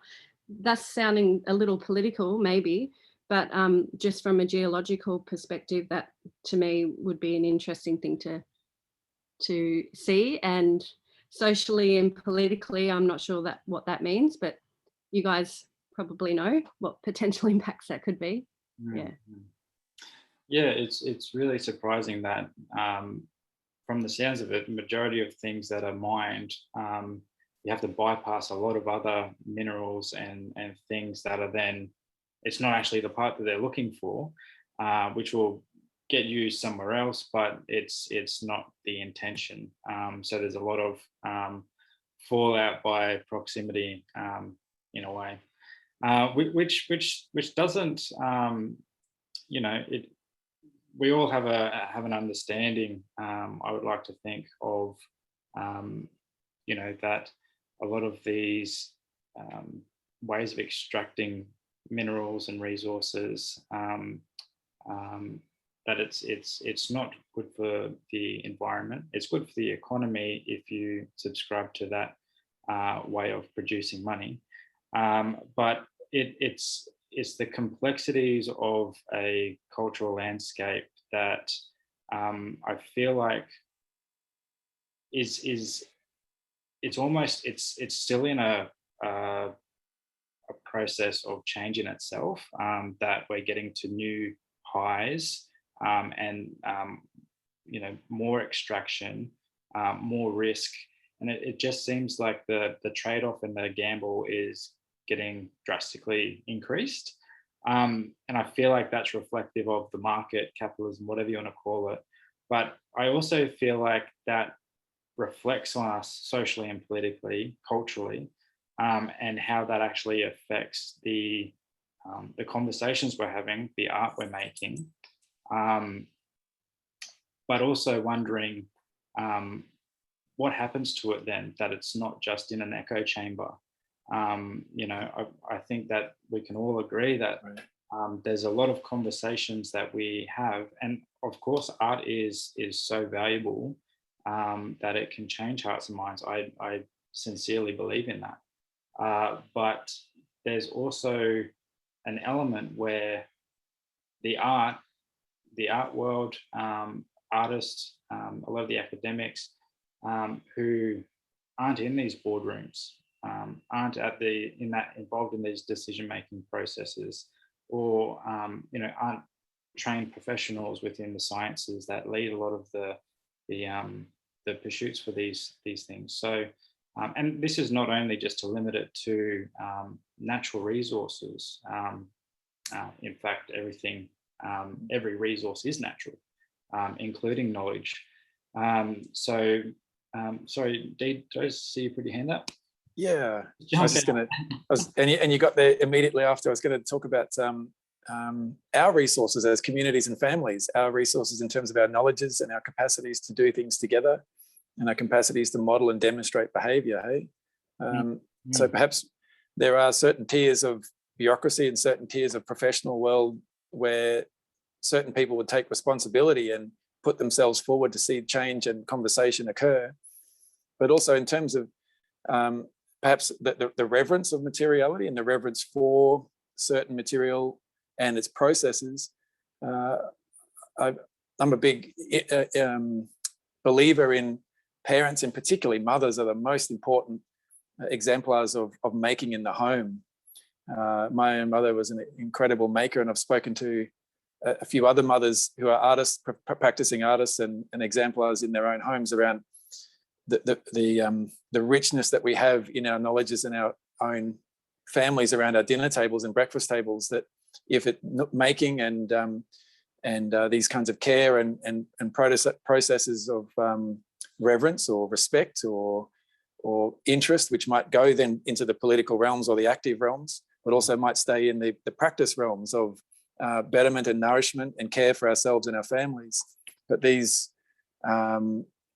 That's sounding a little political maybe, but just from a geological perspective, that to me would be an interesting thing to see. And socially and politically, I'm not sure what that means, but you guys probably know what potential impacts that could be. Yeah, it's really surprising that from the sounds of it, the majority of things that are mined, you have to bypass a lot of other minerals and things that are then, it's not actually the part that they're looking for, which will get used somewhere else, but it's not the intention. So there's a lot of fallout by proximity in a way, which doesn't, we all have an understanding, I would like to think, of that a lot of these ways of extracting minerals and resources, that it's not good for the environment. It's good for the economy if you subscribe to that way of producing money, but it's the complexities of a cultural landscape that I feel like it's still in a process of change in itself, that we're getting to new highs, and more extraction, more risk, and it just seems like the trade-off and the gamble is getting drastically increased, and I feel like that's reflective of the market, capitalism, whatever you want to call it. But I also feel like that reflects on us socially and politically, culturally, and how that actually affects the conversations we're having, the art we're making, but also wondering what happens to it then, that it's not just in an echo chamber. I think that we can all agree that there's a lot of conversations that we have, and of course art is so valuable that it can change hearts and minds. I sincerely believe in that, but there's also an element where the art world, artists, a lot of the academics who aren't in these boardrooms, aren't involved in these decision-making processes, or aren't trained professionals within the sciences that lead a lot of the pursuits for these things. So, and this is not only just to limit it to natural resources. In fact, every resource is natural, including knowledge. Sorry, Dee, did I see you put your hand up? Yeah, and you got there immediately after. I was going to talk about our resources as communities and families, our resources in terms of our knowledges and our capacities to do things together, and our capacities to model and demonstrate behaviour. Hey, So perhaps there are certain tiers of bureaucracy and certain tiers of professional world where certain people would take responsibility and put themselves forward to see change and conversation occur. But also in terms of perhaps the reverence of materiality and the reverence for certain material and its processes. I'm a big believer in parents, and particularly mothers are the most important exemplars of making in the home. My own mother was an incredible maker, and I've spoken to a few other mothers who are artists, practicing artists and exemplars in their own homes around the richness that we have in our knowledges and our own families around our dinner tables and breakfast tables, that if it making and these kinds of care and processes of reverence or respect or interest, which might go then into the political realms or the active realms, but also might stay in the practice realms of betterment and nourishment and care for ourselves and our families. But these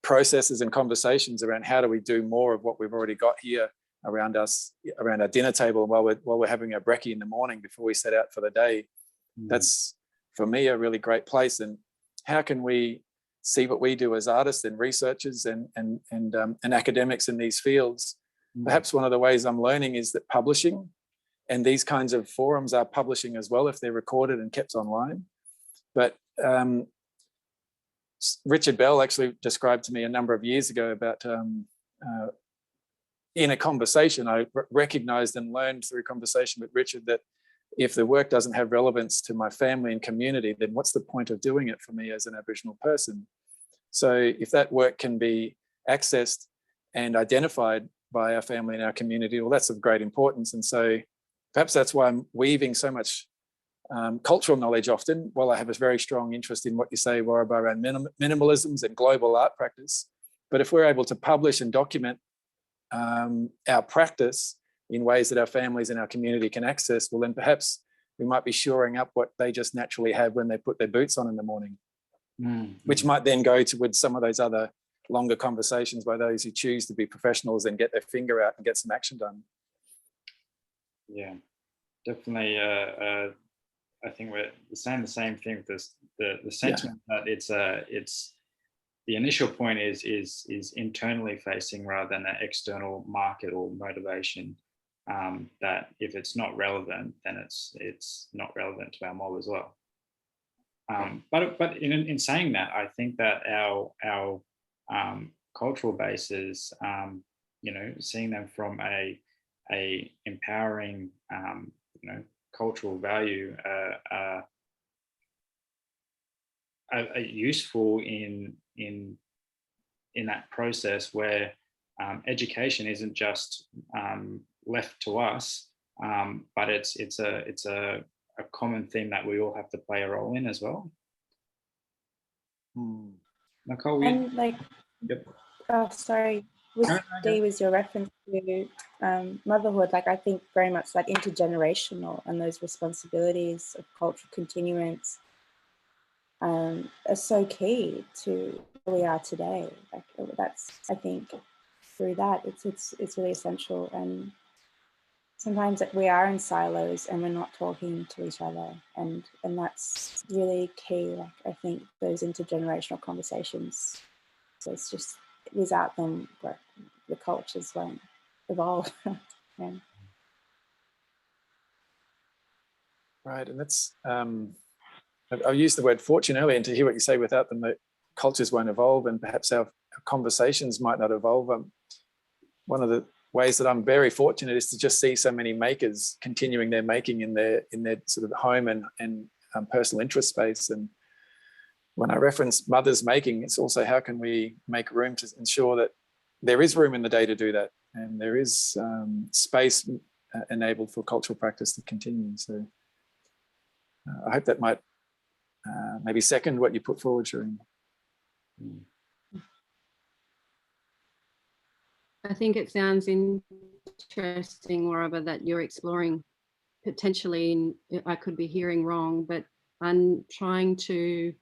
processes and conversations around how do we do more of what we've already got here around us, around our dinner table while we're having our brekkie in the morning before we set out for the day, that's for me a really great place. And how can we see what we do as artists and researchers and academics in these fields? Perhaps one of the ways I'm learning is that publishing and these kinds of forums are publishing as well if they're recorded and kept online. But Richard Bell actually described to me a number of years ago about in a conversation, I recognized and learned through conversation with Richard that if the work doesn't have relevance to my family and community, then what's the point of doing it for me as an Aboriginal person? So if that work can be accessed and identified by our family and our community, well, that's of great importance. And so perhaps that's why I'm weaving so much cultural knowledge often, while I have a very strong interest in what you say, Warraba, around minimalisms and global art practice. But if we're able to publish and document our practice in ways that our families and our community can access, well, then perhaps we might be shoring up what they just naturally have when they put their boots on in the morning, which might then go towards some of those other longer conversations by those who choose to be professionals and get their finger out and get some action done. Yeah, definitely. I think we're saying the same thing with this, the sentiment that it's the initial point is internally facing rather than an external market or motivation. That if it's not relevant, then it's not relevant to our mob as well. But in saying that, I think that our cultural bases, seeing them from a empowering, cultural value, are useful in that process where education isn't just left to us, but it's a common theme that we all have to play a role in as well. Nicole, and like, yep. Oh, sorry. Was your reference to motherhood? Like, I think very much like intergenerational, and those responsibilities of cultural continuance are so key to who we are today. Like, that's, I think, through that it's really essential. And sometimes we are in silos and we're not talking to each other, and that's really key. Like, I think those intergenerational conversations, so it's just, without them, the cultures won't evolve. Yeah. Right, and that's I used the word fortune earlier, and to hear what you say, without them, the cultures won't evolve, and perhaps our conversations might not evolve. One of the ways that I'm very fortunate is to just see so many makers continuing their making in their sort of home and personal interest space. And when I reference mothers making, it's also how can we make room to ensure that there is room in the day to do that, and there is space enabled for cultural practice to continue. So I hope that might maybe second what you put forward, Shireen. I think it sounds interesting, Warraba, that you're exploring potentially, I could be hearing wrong, but I'm trying to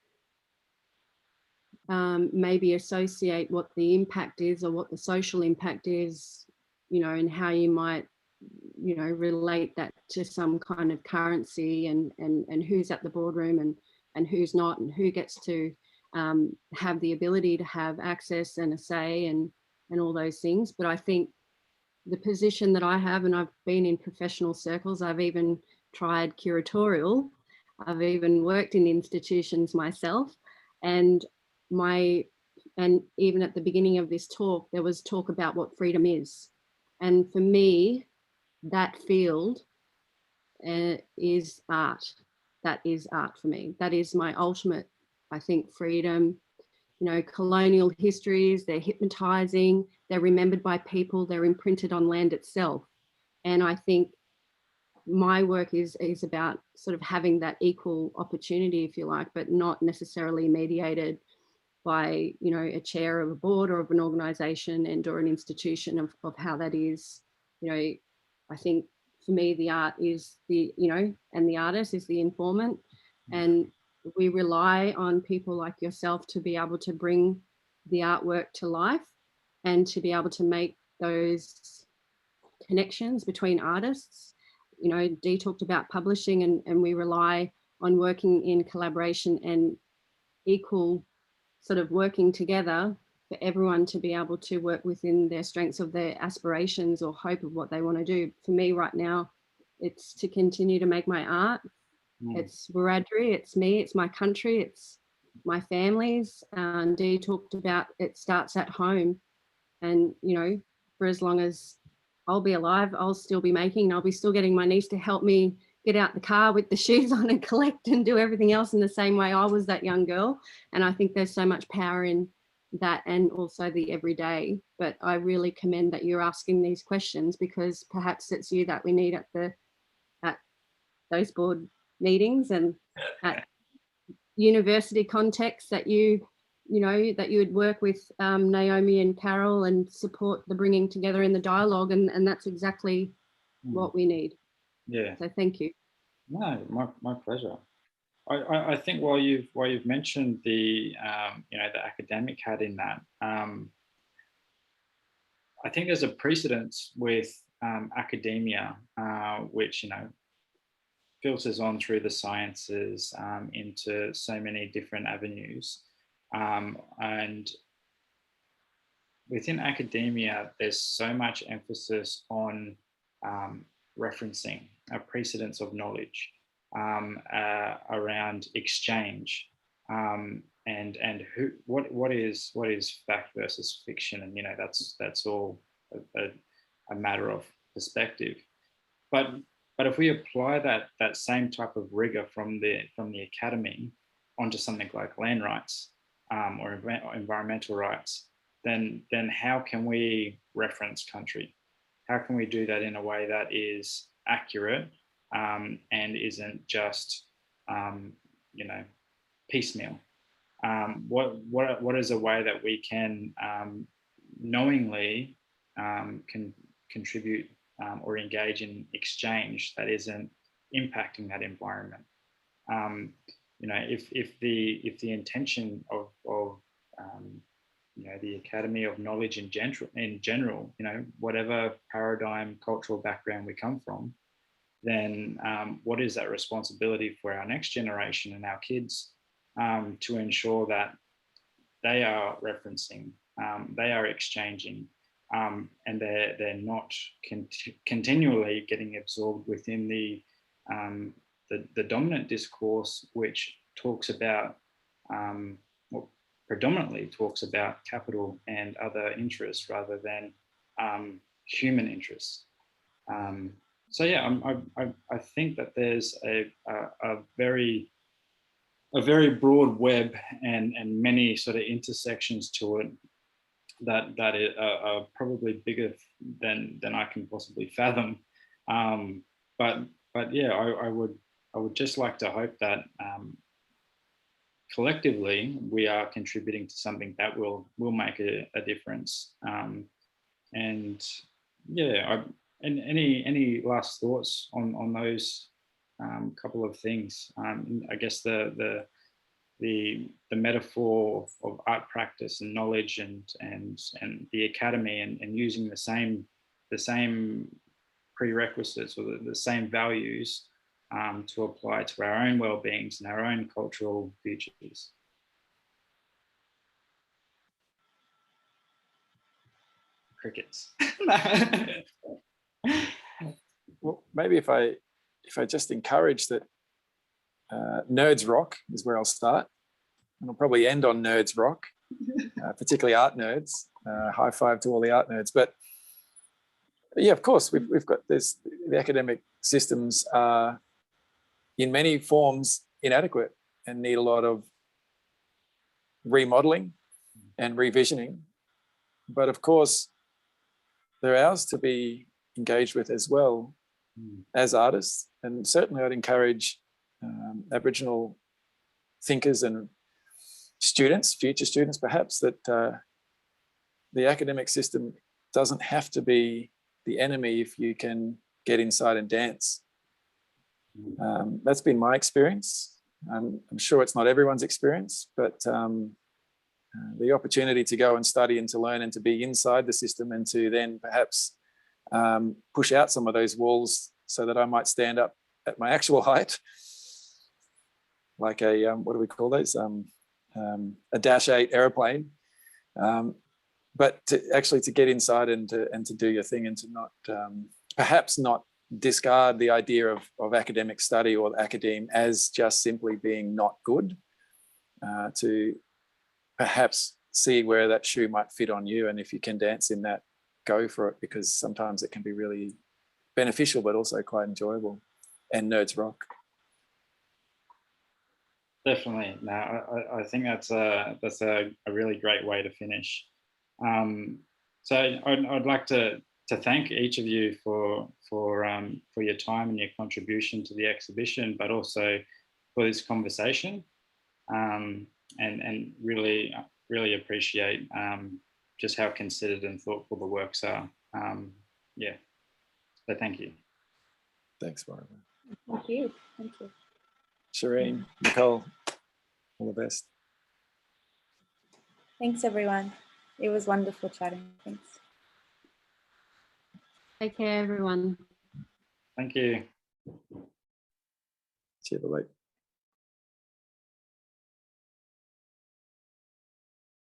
maybe associate what the impact is, or what the social impact is, you know, and how you might, you know, relate that to some kind of currency, and who's at the boardroom and who's not, and who gets to have the ability to have access and a say and all those things. But I think the position that I have, and I've been in professional circles, I've even tried curatorial, I've even worked in institutions myself, and even at the beginning of this talk, there was talk about what freedom is. And for me, that field is art. That is art for me. That is my ultimate, I think, freedom. You know, colonial histories, they're hypnotizing, they're remembered by people, they're imprinted on land itself. And I think my work is about sort of having that equal opportunity, if you like, but not necessarily mediated by, you know, a chair of a board or of an organization and or an institution of how that is. You know, I think for me, the art is the, you know, and the artist is the informant. And we rely on people like yourself to be able to bring the artwork to life and to be able to make those connections between artists. You know, Dee talked about publishing, and we rely on working in collaboration and equal sort of working together for everyone to be able to work within their strengths of their aspirations or hope of what they want to do. For me right now, it's to continue to make my art. It's Wiradjuri, it's me, it's my country, it's my families. And Dee talked about it starts at home. And, you know, for as long as I'll be alive, I'll still be making, and I'll be still getting my niece to help me get out the car with the shoes on and collect and do everything else in the same way I was that young girl. And I think there's so much power in that, and also the everyday. But I really commend that you're asking these questions, because perhaps it's you that we need at those board meetings and at university contexts, that you know, that you would work with Naomi and Carol and support the bringing together in the dialogue, and that's exactly what we need. Yeah. So thank you. No, my pleasure. I think while you've mentioned the you know, the academic hat in that, I think there's a precedence with academia, which, you know, filters on through the sciences into so many different avenues. And within academia, there's so much emphasis on referencing a precedence of knowledge around exchange, and what is fact versus fiction, and, you know, that's all a matter of perspective. But if we apply that same type of rigor from the academy onto something like land rights or environmental rights, then how can we reference country? How can we do that in a way that is accurate and isn't just you know, piecemeal? What is a way that we can knowingly can contribute or engage in exchange that isn't impacting that environment? You know, if the intention of you know, the Academy of Knowledge in general, you know, whatever paradigm, cultural background we come from, then what is that responsibility for our next generation and our kids to ensure that they are referencing, they are exchanging, and they're not continually getting absorbed within the dominant discourse, which talks about, well, predominantly talks about capital and other interests rather than human interests. So yeah, I think that there's a very broad web and many sort of intersections to it that are probably bigger than I can possibly fathom. But yeah, I would just like to hope that collectively we are contributing to something that will make a difference. And yeah, and any last thoughts on those couple of things? I guess the metaphor of art practice and knowledge and the academy and using the same same prerequisites or the same values to apply to our own well-beings and our own cultural futures. Crickets. Well, maybe if I just encourage that nerds rock is where I'll start, and I'll probably end on nerds rock, particularly art nerds. High five to all the art nerds. But yeah, of course, we've got this. The academic systems are in many forms inadequate and need a lot of remodeling and revisioning. But of course, they're ours to be engaged with as well as artists. And certainly I'd encourage Aboriginal thinkers and students, future students perhaps, that the academic system doesn't have to be the enemy if you can get inside and dance. That's been my experience. I'm sure it's not everyone's experience, but the opportunity to go and study and to learn and to be inside the system and to then perhaps push out some of those walls so that I might stand up at my actual height, like a, what do we call those? A Dash 8 aeroplane. But to get inside and to do your thing and to not, perhaps not discard the idea of academic study or academe as just simply being not good, to perhaps see where that shoe might fit on you. And if you can dance in that, go for it, because sometimes it can be really beneficial, but also quite enjoyable. And nerds rock. Definitely. No, I think that's a really great way to finish. So I'd like to thank each of you for your time and your contribution to the exhibition, but also for this conversation, and really appreciate just how considered and thoughtful the works are. Yeah, so thank you. Thanks, Warraba. Thank you. Thank you. Shireen, Nicole, all the best. Thanks, everyone. It was wonderful chatting. Thanks. Take care, everyone. Thank you. Cheers, bye.